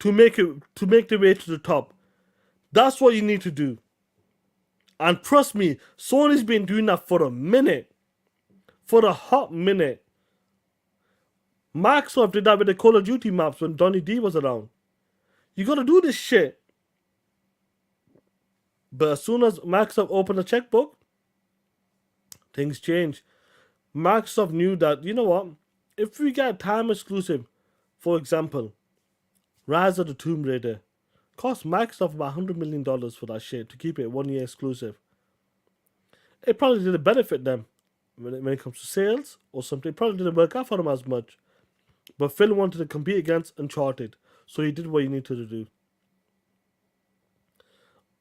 to make the way to the top. That's what you need to do. And trust me, Sony's been doing that for a minute. For a hot minute. Microsoft did that with the Call of Duty maps when Donny D was around. You gotta do this shit. But as soon as Microsoft opened a checkbook, things change. Microsoft knew that, you know what? If we get time exclusive, for example, Rise of the Tomb Raider, cost Microsoft about $100 million for that shit to keep it 1 year exclusive. It probably didn't benefit them when it comes to sales or something. It probably didn't work out for them as much. But Phil wanted to compete against Uncharted, so he did what he needed to do.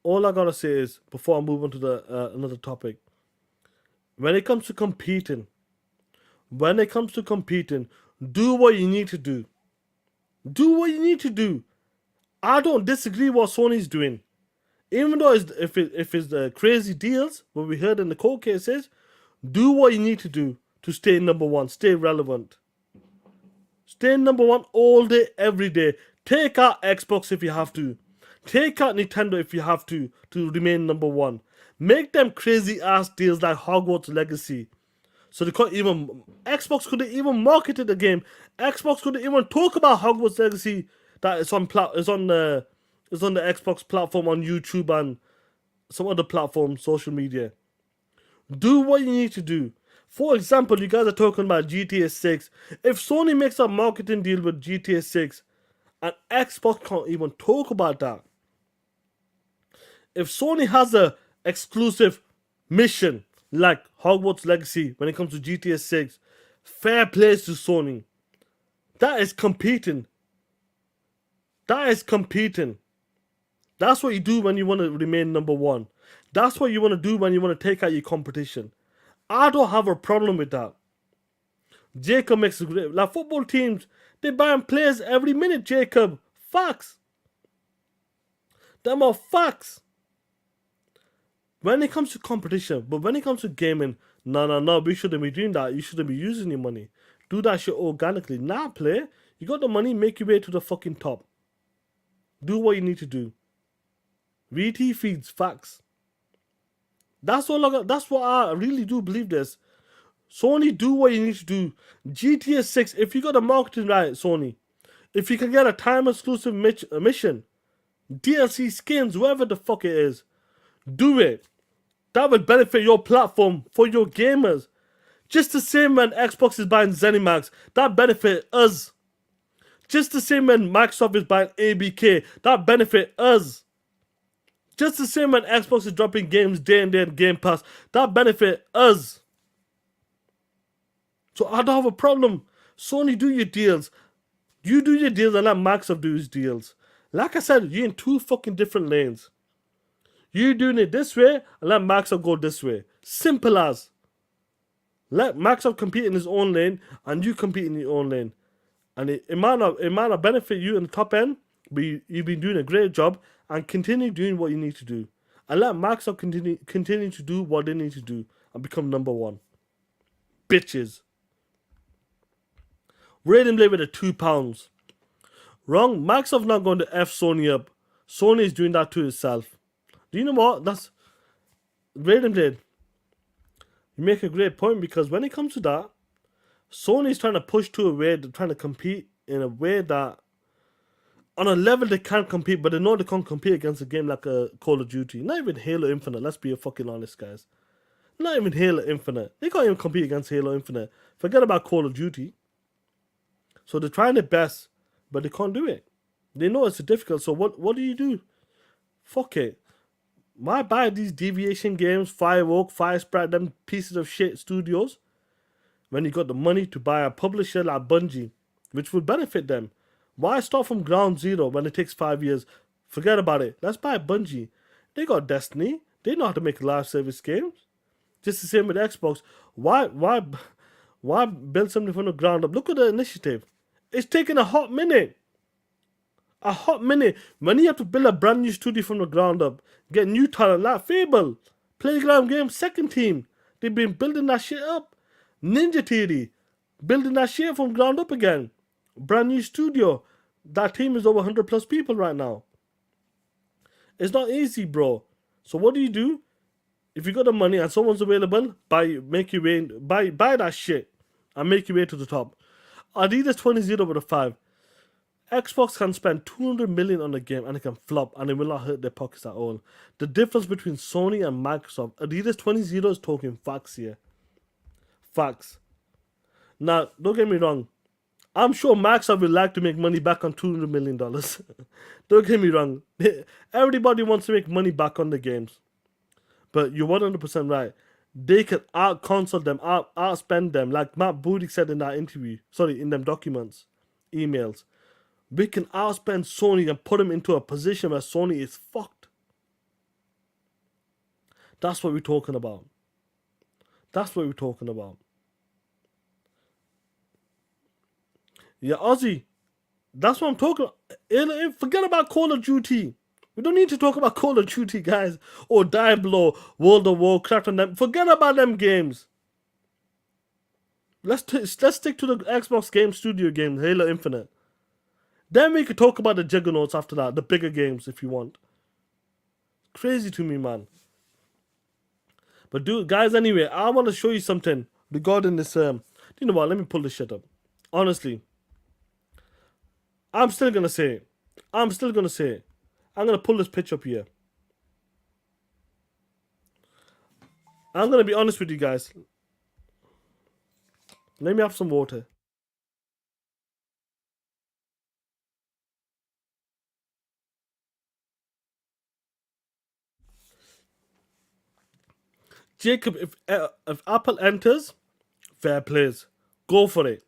All I gotta say is, before I move on to the another topic, when it comes to competing, do what you need to do. Do what you need to do. I don't disagree what Sony's doing. Even though if it's crazy deals, what we heard in the court cases, do what you need to do to stay number one, stay relevant. Stay number one all day, every day. Take out Xbox if you have to. Take out Nintendo if you have to remain number one. Make them crazy ass deals like Hogwarts Legacy. So they can't even, Xbox couldn't even market the game. Xbox couldn't even talk about Hogwarts Legacy that is on the Xbox platform on YouTube and some other platforms, social media. Do what you need to do. For example, you guys are talking about GTA 6. If Sony makes a marketing deal with GTA 6 and Xbox can't even talk about that. If Sony has a exclusive mission like Hogwarts Legacy when it comes to GTA 6, fair play to Sony. That is competing. That's what you do when you want to remain number one. That's what you want to do when you want to take out your competition. I don't have a problem with that. Jacob makes a great, like football teams, they buying players every minute, Jacob. Facts. Them are facts. When it comes to competition, but when it comes to gaming, no, we shouldn't be doing that. You shouldn't be using your money. Do that shit organically. Now, play. You got the money, make your way to the fucking top. Do what you need to do. VT feeds facts. That's all I got. That's what I really do believe this. Sony, do what you need to do. GTA 6, if you got the marketing right, Sony, if you can get a time exclusive mission, DLC skins, whatever the fuck it is, do it. That would benefit your platform for your gamers. Just the same when Xbox is buying ZeniMax, that benefit us. Just the same when Microsoft is buying ABK, that benefit us. Just the same when Xbox is dropping games day and day in Game Pass, that benefit us. So I don't have a problem. Sony, do your deals. You do your deals and let Microsoft do his deals. Like I said, you're in two fucking different lanes. You doing it this way and let Microsoft go this way. Simple as. Let Microsoft compete in his own lane and you compete in your own lane. And it might not benefit you in the top end, but you've been doing a great job and continue doing what you need to do. And let Microsoft continue to do what they need to do and become number one. Bitches. Raiden Blade with the £2. Wrong. Microsoft not going to F Sony up. Sony is doing that to itself. Do you know what? That's Raiden Blade. You make a great point because when it comes to that, Sony is trying to push to a way, they're trying to compete in a way that on a level they can't compete, but they know they can't compete against a game like a Call of Duty. Not even Halo Infinite, let's be fucking honest, guys. Not even Halo Infinite. They can't even compete against Halo Infinite. Forget about Call of Duty. So they're trying their best, but they can't do it. They know it's difficult, so what do you do? Fuck it. Why buy these deviation games, Fire Oak, Fire Sprite, them pieces of shit studios, when you got the money to buy a publisher like Bungie, which would benefit them? Why start from ground zero when it takes 5 years? Forget about it. Let's buy Bungie. They got Destiny. They know how to make live service games. Just the same with Xbox. Why build something from the ground up? Look at the initiative. It's taking a hot minute. A hot minute. When you have to build a brand new studio from the ground up, get new talent like Fable, Playground Games, Second Team. They've been building that shit up. Ninja Theory, building that shit from ground up again. Brand new studio. That team is over 100 plus people right now. It's not easy, bro. So what do? If you got the money and someone's available, buy that shit and make your way to the top. Adidas 20-0 with a 5. Xbox can spend 200 million on a game and it can flop and it will not hurt their pockets at all. The difference between Sony and Microsoft, Adidas 20-0 is talking facts here. Facts. Now, don't get me wrong. I'm sure Microsoft would like to make money back on $200 million. Don't get me wrong. Everybody wants to make money back on the games. But you're 100% right. They can out-consult them, outspend them, like Matt Booty said in that interview. Sorry, in them documents, emails. We can outspend Sony and put them into a position where Sony is fucked. That's what we're talking about. That's what we're talking about. Yeah, Ozzy. That's what I'm talking about. Forget about Call of Duty. We don't need to talk about Call of Duty, guys. Or Diablo, World of Warcraft, and them. Forget about them games. Let's stick to the Xbox Game Studio games, Halo Infinite. Then we could talk about the juggernauts after that, the bigger games if you want. Crazy to me, man. But guys, anyway, I want to show you something regarding this. You know what? Let me pull this shit up. Honestly, I'm still gonna say it. I'm gonna pull this pitch up here. I'm gonna be honest with you guys. Let me have some water. Jacob, if Apple enters, fair plays. Go for it.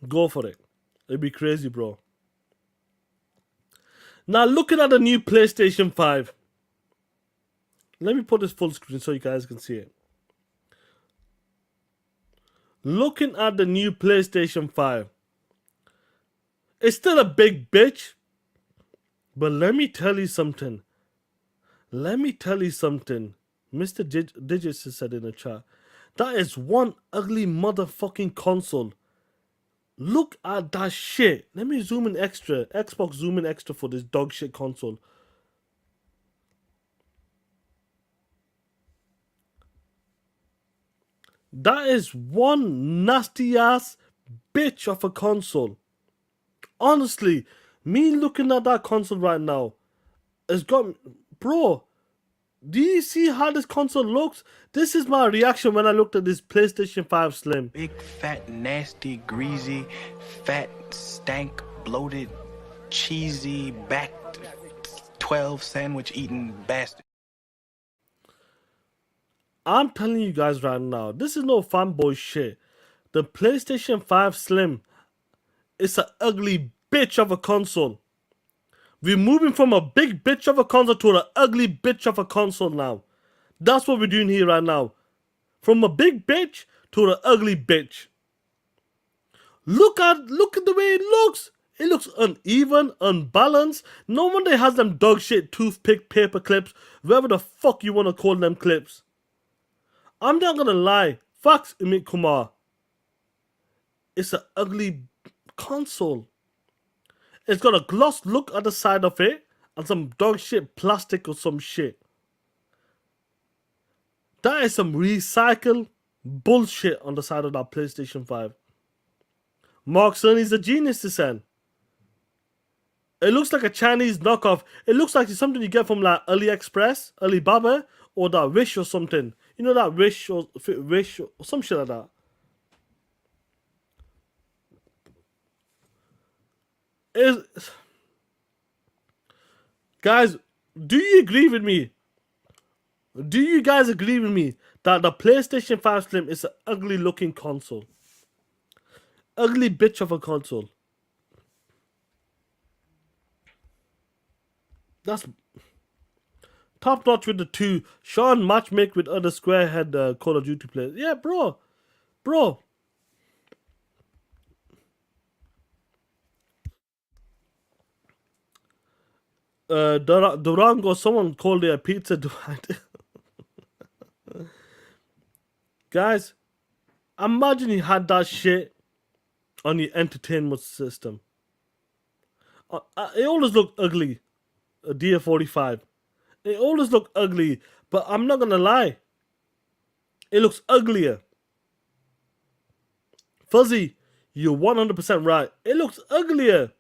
Go for it. It'd be crazy, bro. Now, looking at the new PlayStation 5. Let me put this full screen so you guys can see it. Looking at the new PlayStation 5. It's still a big bitch. But let me tell you something. Mr. Digits said in the chat. That is one ugly motherfucking console. Look at that shit. Let me zoom in extra. Xbox zoom in extra for this dog shit console. That is one nasty ass bitch of a console. Honestly, me looking at that console right now, it's got me, bro. Do you see how this console looks? This is my reaction when I looked at this PlayStation 5 Slim. Big, fat, nasty, greasy, fat, stank, bloated, cheesy, backed, 12 sandwich eating bastard. I'm telling you guys right now, this is no fanboy shit. The PlayStation 5 Slim is an ugly bitch of a console. We're moving from a big bitch of a console to an ugly bitch of a console now. That's what we're doing here right now. From a big bitch to an ugly bitch. Look at the way it looks. It looks uneven, unbalanced. No wonder it has them dog shit toothpick paper clips, whatever the fuck you want to call them clips. I'm not gonna lie. Facts, Amit Kumar. It's an ugly console. It's got a gloss look at the side of it and some dog shit plastic or some shit. That is some recycled bullshit on the side of that PlayStation 5. Mark Cerny's a genius, this end. It looks like a Chinese knockoff. It looks like it's something you get from like AliExpress, Alibaba, or that Wish or something. You know that Wish or some shit like that. Guys, do you agree with me? Do you guys agree with me that the PlayStation 5 Slim is an ugly looking console? Ugly bitch of a console. That's top notch with the two. Sean matchmake with other squarehead Call of Duty players. Yeah, bro. Durango, someone called it a pizza divide. Guys, imagine you had that shit on your entertainment system. It always looked ugly. A DA45. It always looked ugly, but I'm not gonna lie. It looks uglier. Fuzzy, you're 100% right. It looks uglier.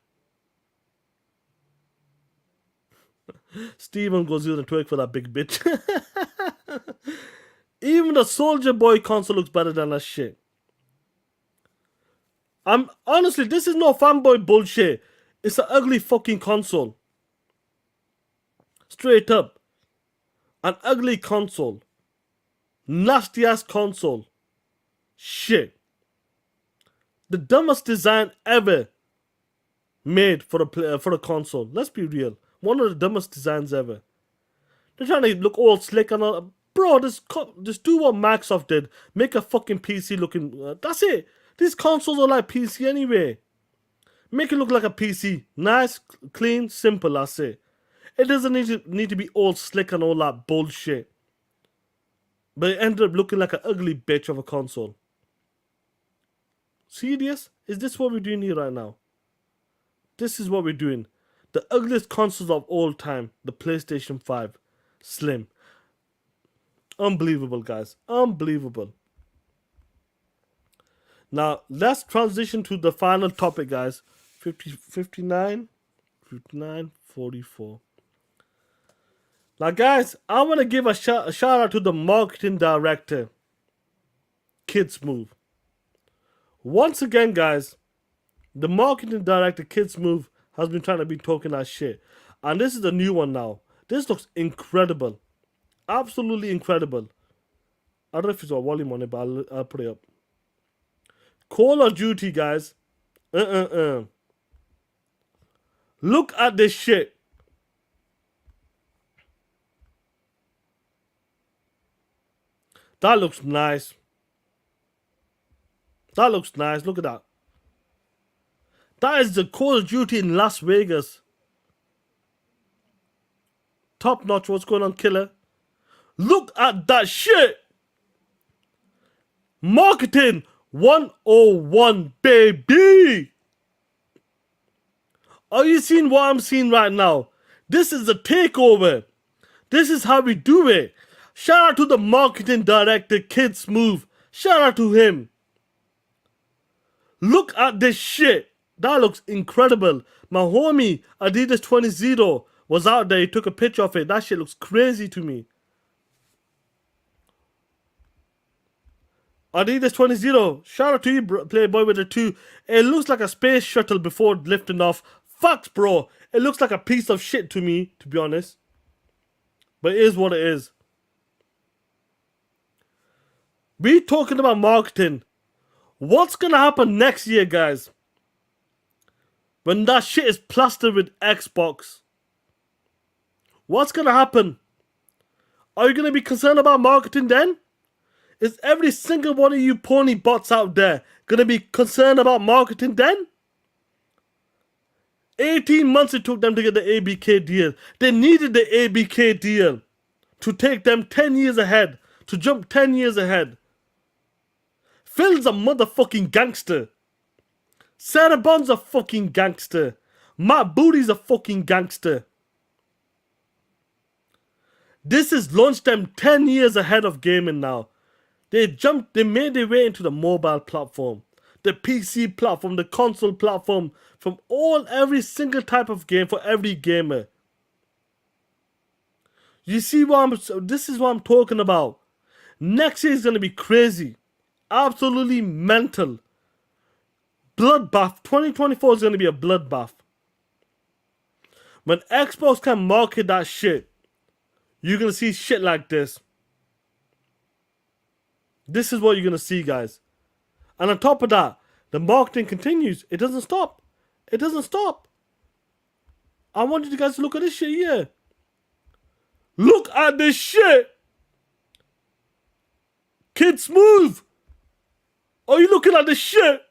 Steven goes using twerk for that big bitch. Even the Soldier Boy console looks better than that shit. Honestly, this is no fanboy bullshit. It's an ugly fucking console. Straight up. An ugly console. Nasty ass console. Shit. The dumbest design ever made for a console. Let's be real. One of the dumbest designs ever. They're trying to look all slick and all. Bro, just do what Microsoft did. Make a fucking PC looking. That's it. These consoles are like PC anyway. Make it look like a PC. Nice, clean, simple. That's it. It doesn't need to be all slick and all that bullshit. But it ended up looking like an ugly bitch of a console. Serious? Is this what we're doing here right now? This is what we're doing. The ugliest consoles of all time. The PlayStation 5 Slim. Unbelievable, guys. Unbelievable. Now, let's transition to the final topic, guys. 59, 44. Now, guys, I want to give a shout out to the marketing director, Kids Move. Once again, guys, the marketing director, Kids Move, has been trying to be talking that shit. And this is a new one now. This looks incredible. Absolutely incredible. I don't know if it's got volume on it, but I'll put it up. Call of Duty, guys. Look at this shit. That looks nice. That looks nice. Look at that. That is the Call of Duty in Las Vegas. Top notch. What's going on, killer? Look at that shit. Marketing 101, baby. Are you seeing what I'm seeing right now? This is a takeover. This is how we do it. Shout out to the marketing director, Kid Smooth. Shout out to him. Look at this shit. That looks incredible. My homie, Adidas 20 was out there. He took a picture of it. That shit looks crazy to me. Adidas 20. Shout out to you, Playboy with the 2. It looks like a space shuttle before lifting off. Fucks, bro. It looks like a piece of shit to me, to be honest. But it is what it is. We talking about marketing. What's gonna happen next year, guys? When that shit is plastered with Xbox. What's gonna happen? Are you gonna be concerned about marketing then? Is every single one of you pony bots out there gonna be concerned about marketing then? 18 months it took them to get the ABK deal. They needed the ABK deal to take them 10 years ahead, to jump 10 years ahead. Phil's a motherfucking gangster. Sarah Bond's a fucking gangster. Matt Booty's a fucking gangster. This has launched them 10 years ahead of gaming now. They made their way into the mobile platform, the PC platform, the console platform, from every single type of game for every gamer. You see this is what I'm talking about. Next year is going to be crazy. Absolutely mental. Bloodbath. 2024 is going to be a bloodbath. When Xbox can market that shit, you're going to see shit like this. This is what you're going to see, guys. And on top of that, the marketing continues. It doesn't stop. It doesn't stop. I want you guys to look at this shit here. Look at this shit. Kid Smooth. Are you looking at this shit?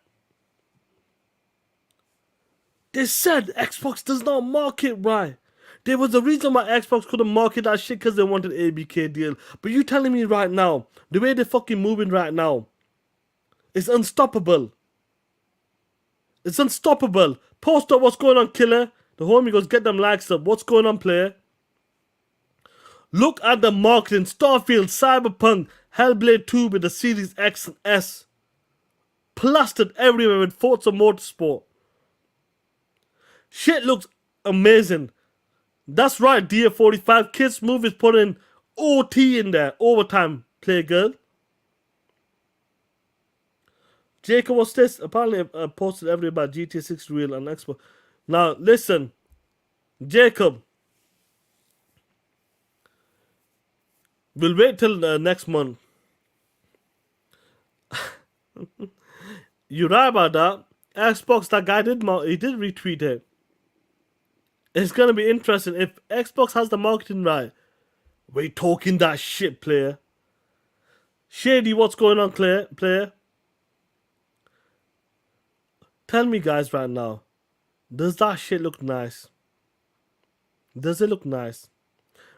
They said Xbox does not market right. There was a reason why Xbox couldn't market that shit because they wanted ABK deal. But you telling me right now, the way they're fucking moving right now, it's unstoppable. It's unstoppable. Post up what's going on, killer. The homie goes, get them likes up. What's going on, player? Look at the marketing. Starfield, Cyberpunk, Hellblade 2 with the Series X and S. Plastered everywhere with Forza Motorsport. Shit looks amazing. That's right, DA45. Kid Smooth is putting OT in there. Overtime, play girl. Jacob, what's this? Apparently, I posted everything about GTA 6 Real and Xbox. Now, listen. Jacob. We'll wait till next month. You're right about that. Xbox, that guy did retweet it. It's gonna be interesting. If Xbox has the marketing right, we're talking that shit, player. Shady, what's going on, player? Tell me, guys, right now. Does that shit look nice? Does it look nice?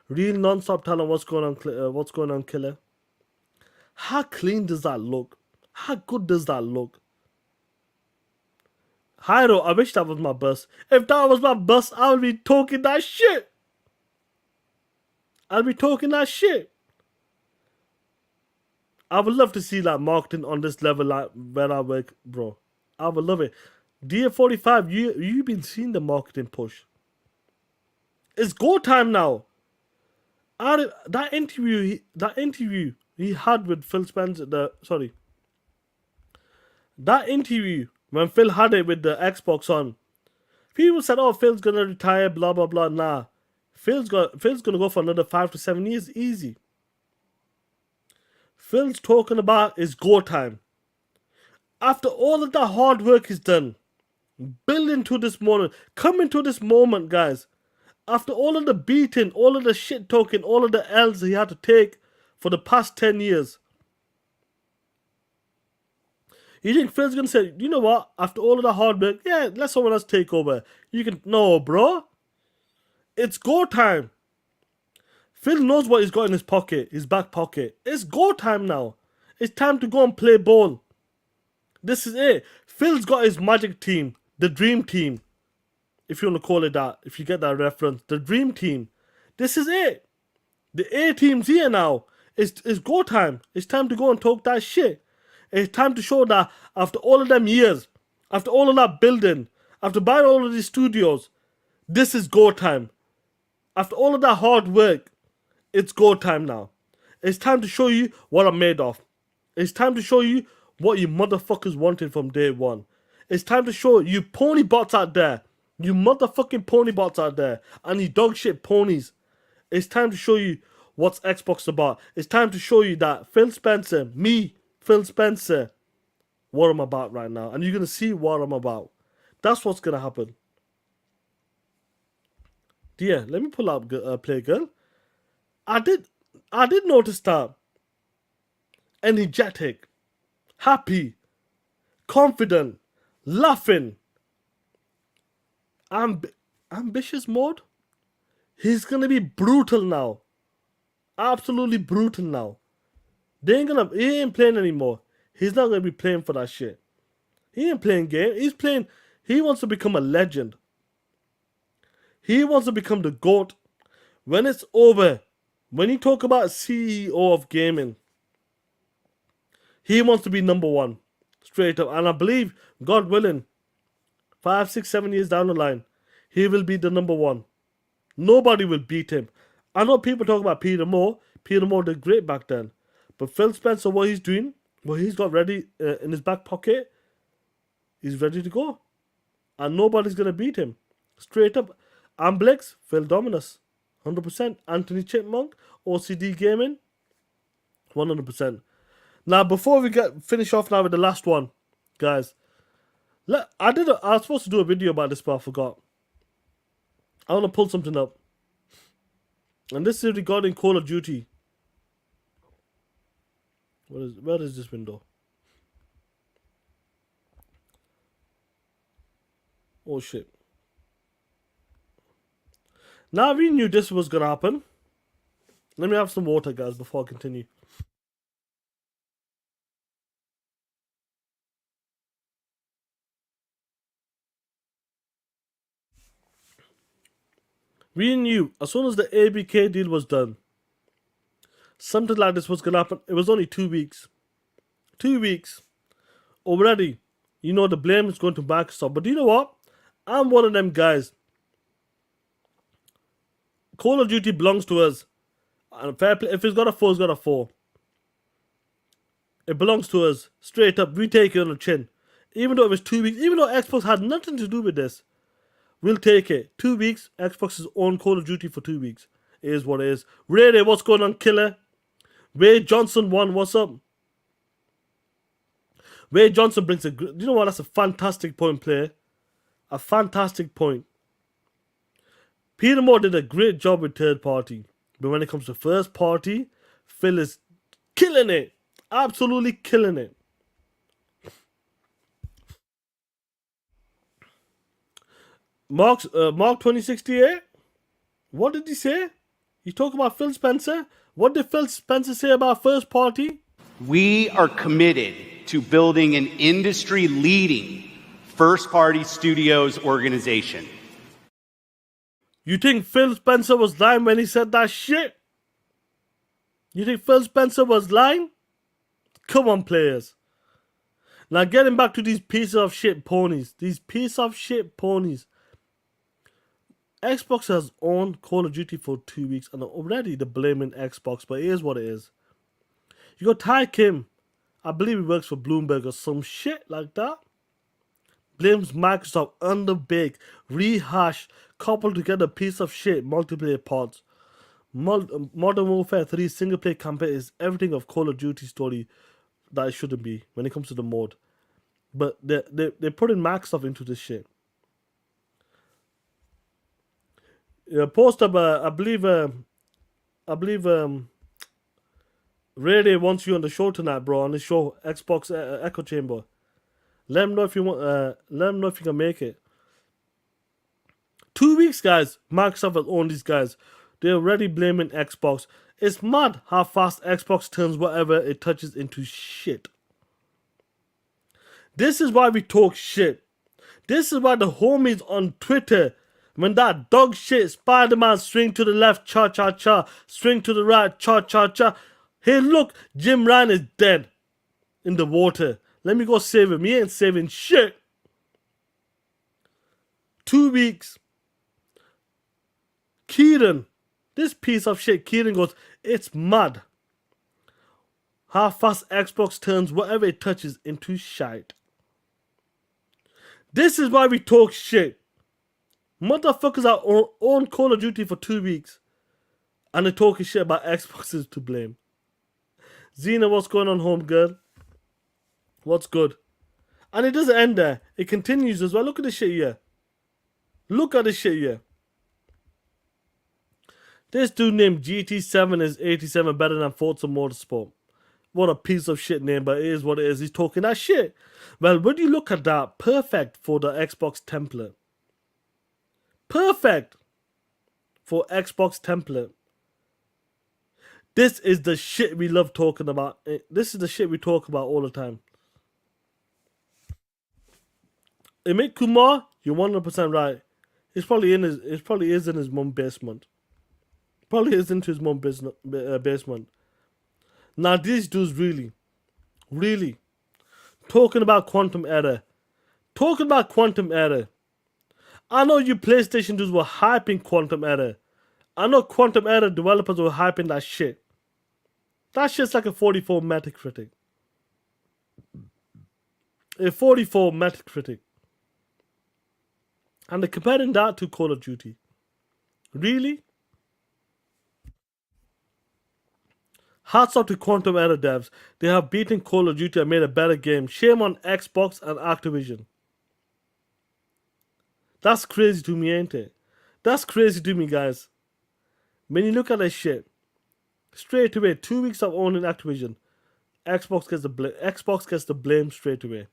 Real non-stop talent, what's going on, killer? How clean does that look? How good does that look? Hyro, I wish that was my bus. If that was my bus, I would be talking that shit. I'll be talking that shit. I would love to see like marketing on this level, like where I work, bro. I would love it. DA45, you've been seeing the marketing push. It's go time now. That interview he had with Phil Spencer. That interview when Phil had it with the Xbox on, people said, "Oh, Phil's gonna retire." Blah blah blah. Nah, Phil's gonna go for another 5 to 7 years, easy. Phil's talking about is go time. After all of that hard work is done, building to this moment, coming to this moment, guys. After all of the beating, all of the shit talking, all of the L's he had to take for the past 10 years. You think Phil's gonna say, you know what? After all of the hard work, yeah, let someone else take over. No, bro. It's go time. Phil knows what he's got in his pocket, his back pocket. It's go time now. It's time to go and play ball. This is it. Phil's got his magic team, the dream team, if you want to call it that, if you get that reference, the dream team. This is it. The A team's here now. It's go time. It's time to go and talk that shit. It's time to show that after all of them years, after all of that building, after buying all of these studios, this is go time. After all of that hard work, it's go time now. It's time to show you what I'm made of. It's time to show you what you motherfuckers wanted from day one. It's time to show you pony bots out there. You motherfucking pony bots out there. And you dog shit ponies. It's time to show you what's Xbox about. It's time to show you that Phil Spencer, me, Phil Spencer, what I'm about right now. And you're going to see what I'm about. That's what's going to happen. Yeah, let me pull up Play Girl. I did notice that. Energetic, happy, confident, laughing, ambitious mode. He's gonna be brutal now. Absolutely brutal now. He ain't playing anymore. He's not gonna be playing for that shit. He ain't playing game. He wants to become a legend. He wants to become the GOAT. When it's over, when you talk about CEO of gaming, he wants to be number one. Straight up. And I believe, God willing, 5, 6, 7 years down the line, he will be the number one. Nobody will beat him. I know people talk about Peter Moore. Peter Moore did great back then. But Phil Spencer, what he's doing, what he's got ready in his back pocket, he's ready to go. And nobody's going to beat him. Straight up. Amblex, Phil Dominus. 100%. Anthony Chipmunk, OCD Gaming, 100%. Now, before we finish off now with the last one, guys, I was supposed to do a video about this, but I forgot. I want to pull something up. And this is regarding Call of Duty. Where is this window? Oh, shit. Now, we knew this was going to happen. Let me have some water, guys, before I continue. We knew as soon as the ABK deal was done, something like this was going to happen. It was only 2 weeks. 2 weeks. Already, you know the blame is going to Microsoft. But you know what? I'm one of them guys. Call of Duty belongs to us. And fair play. If it's got a 4, it's got a 4. It belongs to us. Straight up. We take it on the chin. Even though it was 2 weeks. Even though Xbox had nothing to do with this. We'll take it. 2 weeks. Xbox's own Call of Duty for 2 weeks. It is what it is. Really, what's going on, killer? Wade Johnson won. What's up? Wade Johnson brings a... You know what? That's a fantastic point, player. A fantastic point. Peter Moore did a great job with third party. But when it comes to first party, Phil is killing it. Absolutely killing it. Mark 2068? What did he say? You talk about Phil Spencer? What did Phil Spencer say about first party? We are committed to building an industry-leading first-party studios organization. You think Phil Spencer was lying when he said that shit? You think Phil Spencer was lying? Come on, players. Now getting back to these pieces of shit ponies. These pieces of shit ponies. Xbox has owned Call of Duty for 2 weeks and already they're blaming Xbox, but it is what it is. You got Ty Kim, I believe he works for Bloomberg or some shit like that. Blames Microsoft, underbaked, rehashed, coupled together piece of shit multiplayer pods. Modern Warfare 3 single player campaign is everything of Call of Duty story that it shouldn't be when it comes to the mode. But they're putting Microsoft into this shit. Post up, I believe Ray Day wants you on the show tonight, bro. On the show, Xbox Echo Chamber. Let him know if you want. Let him know if you can make it. 2 weeks, guys. Microsoft has owned these guys. They're already blaming Xbox. It's mad how fast Xbox turns whatever it touches into shit. This is why we talk shit. This is why the homies on Twitter, when that dog shit Spider-Man swing to the left, cha-cha-cha, swing to the right, cha-cha-cha. Hey, look, Jim Ryan is dead in the water. Let me go save him. He ain't saving shit. 2 weeks. Kieran, this piece of shit, Kieran goes, it's mad how fast Xbox turns whatever it touches into shite. This is why we talk shit. Motherfuckers are on Call of Duty for 2 weeks and they're talking shit about Xbox is to blame. Xena, what's going on, home girl? What's good? And it doesn't end there. It continues as well. Look at this shit here. Look at this shit here. This dude named GT7 is 87 better than Forza Motorsport. What a piece of shit name, but it is what it is. He's talking that shit. Well, when you look at that, perfect for the Xbox template. Perfect for Xbox template. This is the shit we love talking about. This is the shit we talk about all the time. Amit Kumar, you're 100% right. He's probably in his. It probably is in his mum's basement. Probably is into his mum's basement. Now these dudes really talking about quantum error. Talking about quantum error. I know you PlayStation dudes were hyping quantum error. I know quantum error developers were hyping that shit. That shit's like a 44 Metacritic. A 44 Metacritic. And they're comparing that to Call of Duty. Really? Hats off to Quantum Error devs. They have beaten Call of Duty and made a better game. Shame on Xbox and Activision. That's crazy to me, ain't it? That's crazy to me, guys. When you look at that shit, straight away, 2 weeks of owning Activision, Xbox gets the blame straight away.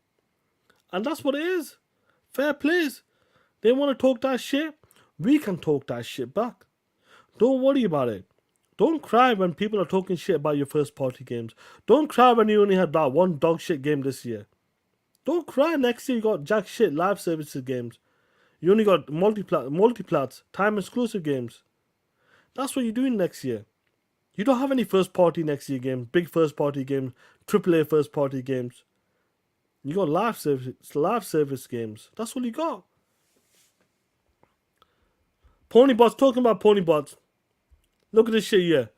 And that's what it is. Fair plays. They want to talk that shit. We can talk that shit back. Don't worry about it. Don't cry when people are talking shit about your first party games. Don't cry when you only had that one dog shit game this year. Don't cry next year you got jack shit live services games. You only got multiplats, time exclusive games. That's what you're doing next year. You don't have any first party next year games, big first party games, AAA first party games. You got live service games. That's all you got. Ponybots, talking about Ponybots. Look at this shit here.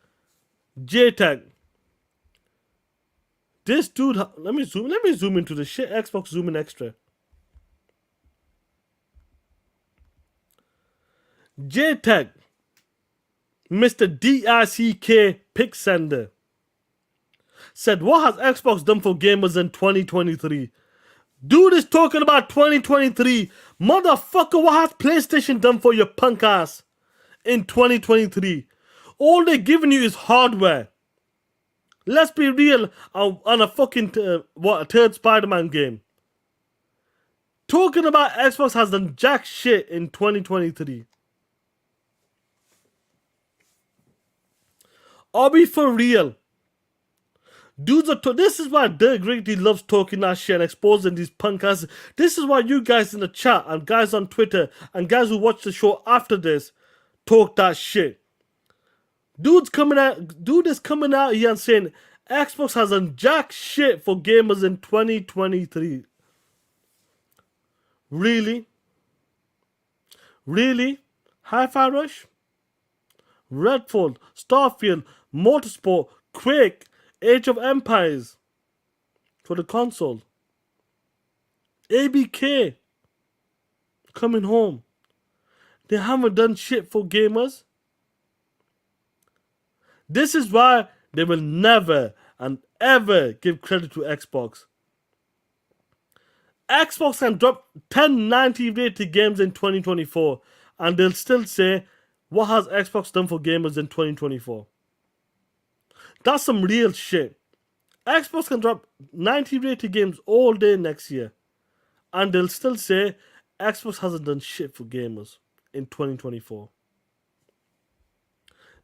JTech. This dude, let me zoom into this shit. Xbox zoom in extra. JTech. Mr. DICK Pick Sender said, what has Xbox done for gamers in 2023? Dude is talking about 2023. Motherfucker, what has PlayStation done for your punk ass in 2023? All they're giving you is hardware. Let's be real on a fucking third Spider-Man game. Talking about Xbox has done jack shit in 2023. Are we for real? Dudes are this is why Dirk Riggedy loves talking that shit and exposing these punk asses. This is why you guys in the chat and guys on Twitter and guys who watch the show after this talk that shit. Dude is coming out here and saying Xbox has done jack shit for gamers in 2023. Really? Really? Hi-Fi Rush? Redfall, Starfield, Motorsport, Quake, Age of Empires for the console. ABK coming home. They haven't done shit for gamers. This is why they will never and ever give credit to Xbox. Xbox can drop 1090 rated games in 2024 and they'll still say, what has Xbox done for gamers in 2024? That's some real shit. Xbox can drop 90 rated games all day next year and they'll still say Xbox hasn't done shit for gamers in 2024.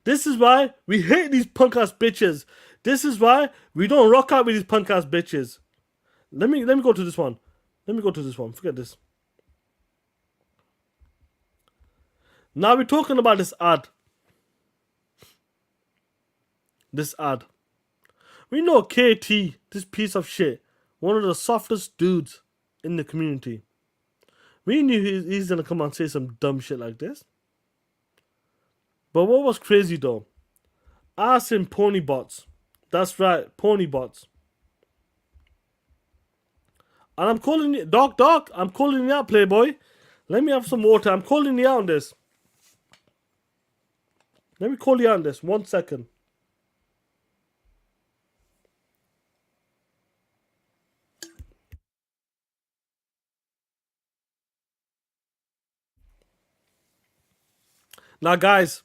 This is why we hate these punk ass bitches. This is why we don't rock out with these punk ass bitches. Let me go to this one. Let me go to this one. Forget this. Now we're talking about this ad. This ad. We know KT, this piece of shit, one of the softest dudes in the community. We knew he's gonna come and say some dumb shit like this. But what was crazy though? I seen pony bots. That's right, pony bots. And I'm calling you, Doc, I'm calling you out, Playboy. Let me have some water. I'm calling you out on this. Let me call you out on this. 1 second. Now, guys,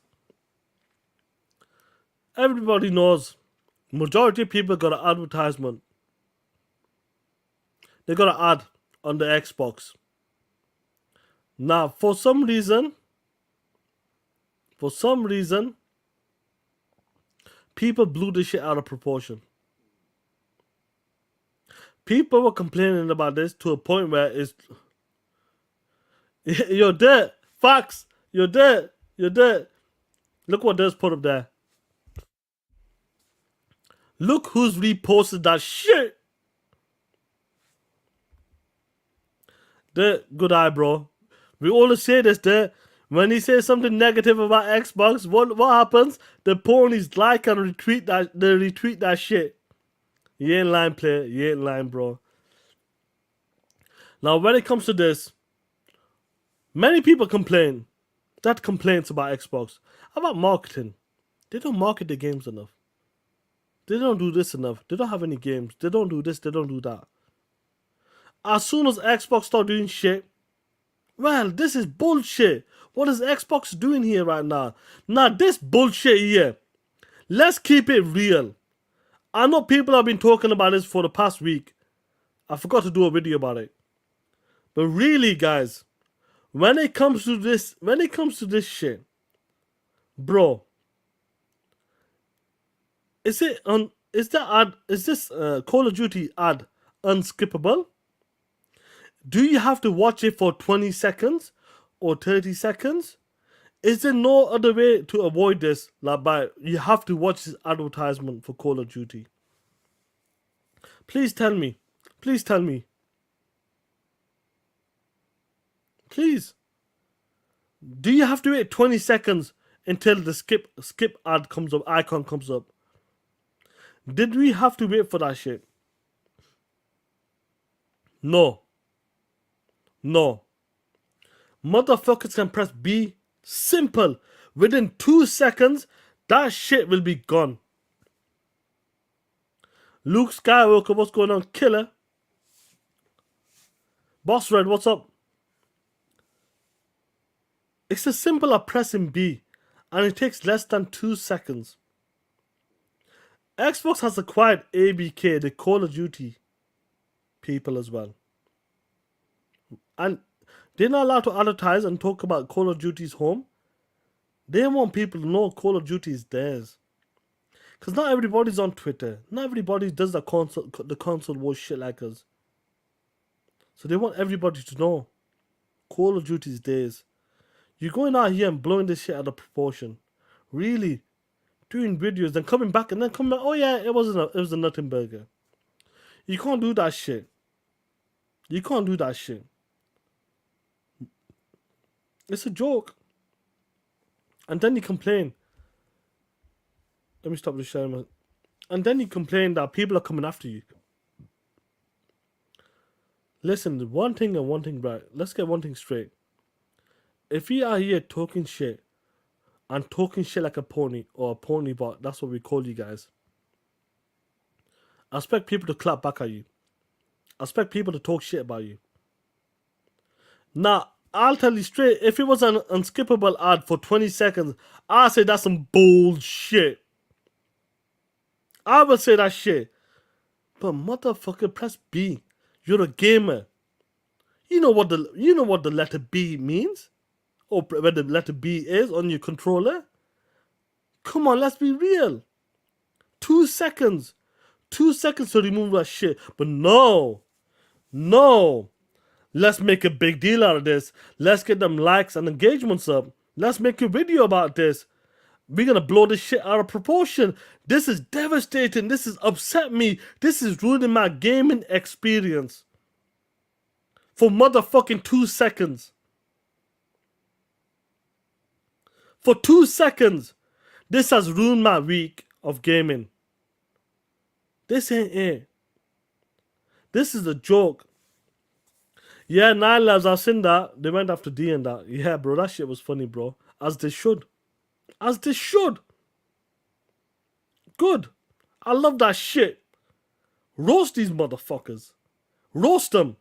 everybody knows majority of people got an advertisement. They got an ad on the Xbox. Now, for some reason, people blew this shit out of proportion. People were complaining about this to a point where it's... You're dead. Facts. You're dead. You're dead. Look what there's put up there. Look who's reposted that shit. The good eye, bro. We always say this there. When he says something negative about Xbox, what happens? The ponies like and retweet that. They retweet that shit. You ain't lying, player. You ain't lying, bro. Now, when it comes to this, many people complain. That complaints about Xbox. About marketing. They don't market the games enough. They don't do this enough. They don't have any games. They don't do this. They don't do that. As soon as Xbox start doing shit, well, this is bullshit. What is Xbox doing here right now? Now, this bullshit here, let's keep it real. I know people have been talking about this for the past week. I forgot to do a video about it. But really, guys, when it comes to this shit, bro, is this Call of Duty ad unskippable? Do you have to watch it for 20 seconds or 30 seconds? Is there no other way to avoid this? You have to watch this advertisement for Call of Duty. Please tell me. Please tell me. Please. Do you have to wait 20 seconds until the skip ad comes up, icon comes up? Did we have to wait for that shit? No. No. Motherfuckers can press B. Simple. Within 2 seconds, that shit will be gone. Luke Skywalker, what's going on? Killer. Boss Red, what's up? It's as simple as pressing B, and it takes less than 2 seconds. Xbox has acquired ABK, the Call of Duty people as well. And they're not allowed to advertise and talk about Call of Duty's home. They want people to know Call of Duty is theirs. Because not everybody's on Twitter. Not everybody does the console war shit like us. So they want everybody to know Call of Duty is theirs. You're going out here and blowing this shit out of proportion. Really. Doing videos, then coming back and then coming back. Oh yeah, it was a nothing burger. You can't do that shit. You can't do that shit. It's a joke. And then you complain. Let me stop the sharing. And then you complain that people are coming after you. Listen, one thing and one thing right. Let's get one thing straight. If you are here talking shit, and talking shit like a pony or a pony bot, that's what we call you guys, I expect people to clap back at you. I expect people to talk shit about you. Now, I'll tell you straight, if it was an unskippable ad for 20 seconds, I'll say that's some bullshit. I would say that shit. But motherfucker, press B. You're a gamer. You know what the letter B means? Or where the letter B is on your controller? Come on, let's be real. 2 seconds. 2 seconds to remove that shit. But no. No. Let's make a big deal out of this. Let's get them likes and engagements up. Let's make a video about this. We're gonna blow this shit out of proportion. This is devastating. This has upset me. This is ruining my gaming experience. For motherfucking 2 seconds. For 2 seconds. This has ruined my week of gaming. This ain't it. This is a joke. Yeah, 9 Lives, I've seen that. They went after D and that. Yeah, bro, that shit was funny, bro. As they should. As they should. Good. I love that shit. Roast these motherfuckers. Roast them.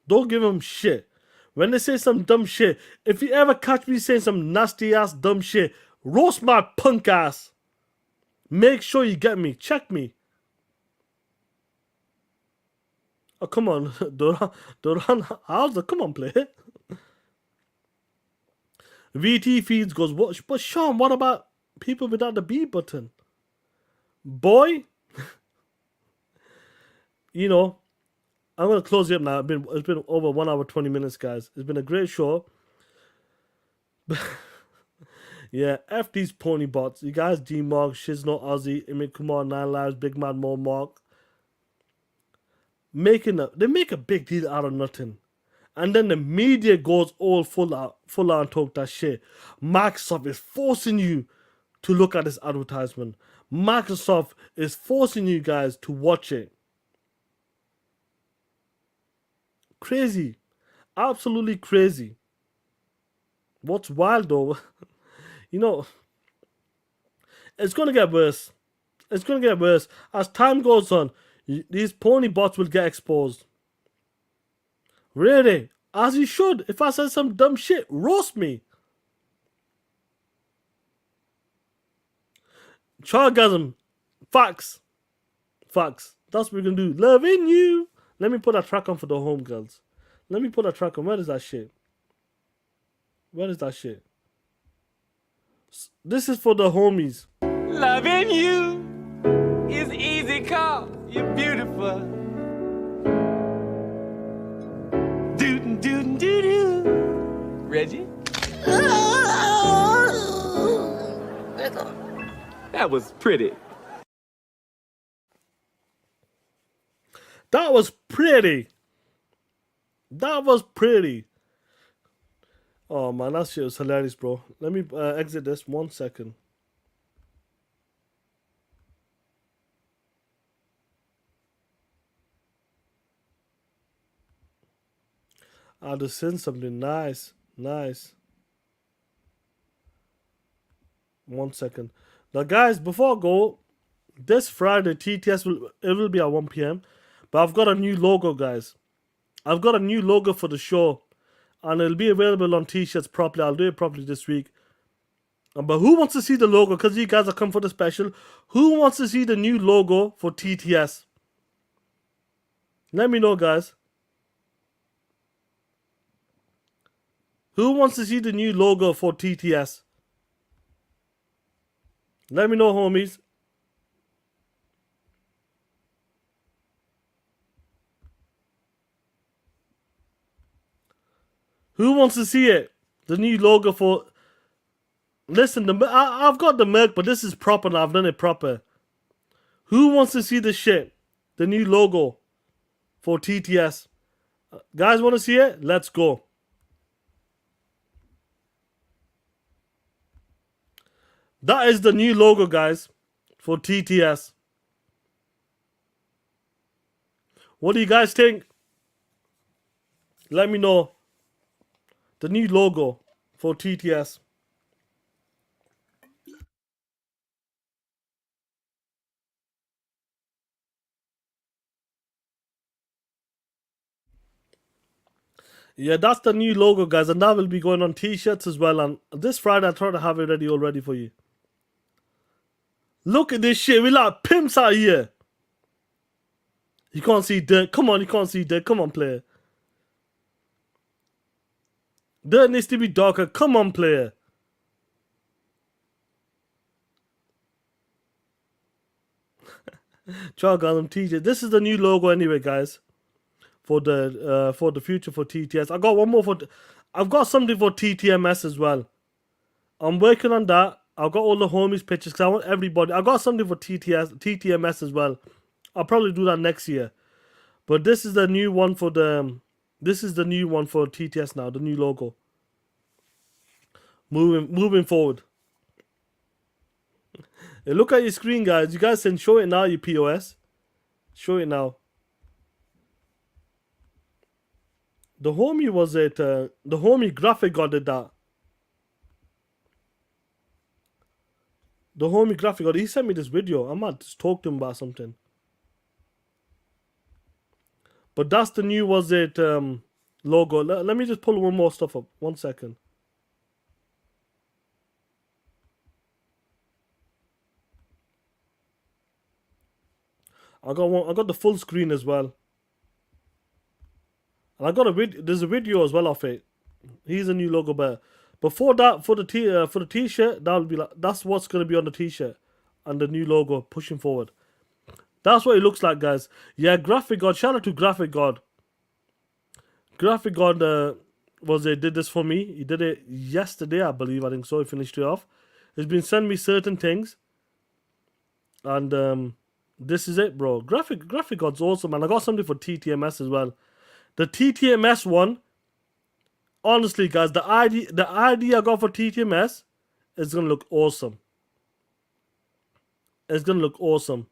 Don't give them shit. When they say some dumb shit, if you ever catch me saying some nasty ass dumb shit, roast my punk ass. Make sure you get me. Check me. Oh, come on. Doran Alza, come on, play it. VT feeds goes, what? But Sean, what about people without the B button? Boy, you know, I'm going to close it up now. It's been over 1 hour, 20 minutes, guys. It's been a great show. Yeah, F these pony bots. You guys, D-Mark, Shizno, Ozzy, Emmett Kumar, 9 Lives, Big Mad Mo, Mark. They make a big deal out of nothing. And then the media goes all full out and talk that shit. Microsoft is forcing you to look at this advertisement. Microsoft is forcing you guys to watch it. Crazy. Absolutely crazy. What's wild though, you know, it's going to get worse. It's going to get worse. As time goes on, these pony bots will get exposed. Really? As you should. If I said some dumb shit, roast me. Chargasm. Facts. Facts. That's what we're going to do. Loving you. Let me put a track on for the home girls. Let me put a track on. Where is that shit? Where is that shit? This is for the homies. Loving you is easy call. You're beautiful. Doo doo doo doo. Reggie? That was pretty. That was pretty. That was pretty. Oh man, that shit was hilarious, bro. Let me exit this 1 second. I just sent something nice. 1 second. Now, guys, before I go, this Friday TTS will be at 1 p.m. But I've got a new logo, guys. I've got a new logo for the show, and it'll be available on t-shirts properly. I'll do it properly this week. But who wants to see the logo? Because you guys are come for the special. Who wants to see the new logo for TTS? Let me know, guys. Who wants to see the new logo for TTS? Let me know, homies. Who wants to see it? The new logo for... Listen, I've got the Merc, but this is proper now. I've done it proper. Who wants to see the shit? The new logo for TTS. Guys want to see it? Let's go. That is the new logo, guys, for TTS. What do you guys think? Let me know. The new logo for TTS. Yeah, that's the new logo, guys, and that will be going on t-shirts as well. And this Friday, I try to have it ready already for you. Look at this shit. We like pimps out here. You can't see dirt. Come on, you can't see dirt. Come on, player. Dirt needs to be darker. Come on, player. Chargalum TJ. This is the new logo anyway, guys. for the future for TTS. I got one more I've got something for TTMS as well. I'm working on that. I've got all the homies pictures because I want everybody. I got something for TTMS as well. I'll probably do that next year. But this is the new one for TTS now, the new logo. Moving forward. Hey, look at your screen, guys. You guys can show it now, your POS. Show it now. The homie the homie graphic god did that. The homie graphic god, he sent me this video. I might just talk to him about something. But that's the new logo. Let me just pull one more stuff up. 1 second. I got the full screen as well. And I got there's a video as well of it. Here's a new logo bear. Before that, for the t-shirt, that's what's gonna be on the t-shirt and the new logo pushing forward. That's what it looks like, guys. Yeah, Graphic God. Shout out to Graphic God. Graphic God did this for me. He did it yesterday, I believe. I think so. He finished it off. He's been sending me certain things, and this is it, bro. Graphic God's awesome, man. I got something for TTMS as well. The TTMS one, honestly, guys, the ID I got for TTMS is gonna look awesome. It's gonna look awesome.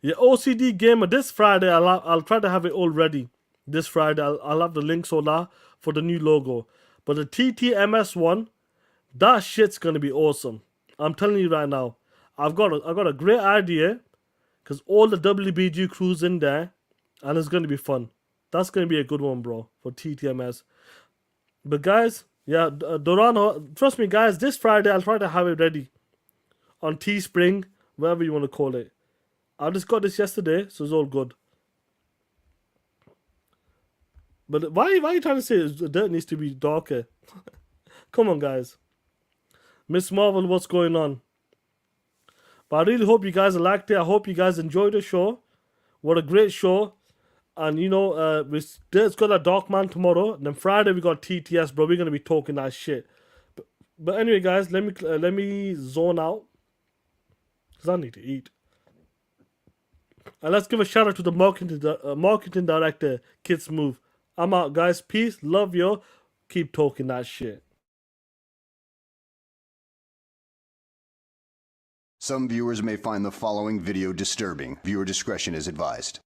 Yeah, OCD Gamer, this Friday, I'll try to have it all ready. This Friday, I'll have the links all that for the new logo. But the TTMS one, that shit's gonna be awesome. I'm telling you right now. I've got a great idea, because all the WBG crews in there, and it's gonna be fun. That's gonna be a good one, bro, for TTMS. But guys, yeah, Dorano, trust me, guys, this Friday I'll try to have it ready on Teespring, whatever you want to call it. I just got this yesterday, so it's all good. But why are you trying to say the dirt needs to be darker? Come on, guys. Miss Marvel, what's going on? But I really hope you guys liked it. I hope you guys enjoyed the show. What a great show. And you know, it's got a Darkman tomorrow. And then Friday we got TTS, bro. We're gonna be talking that shit. But anyway, guys, let me zone out, because I need to eat. And let's give a shout out to the marketing director, Kids Move. I'm out, guys. Peace. Love you. Keep talking that shit. Some viewers may find the following video disturbing. Viewer discretion is advised.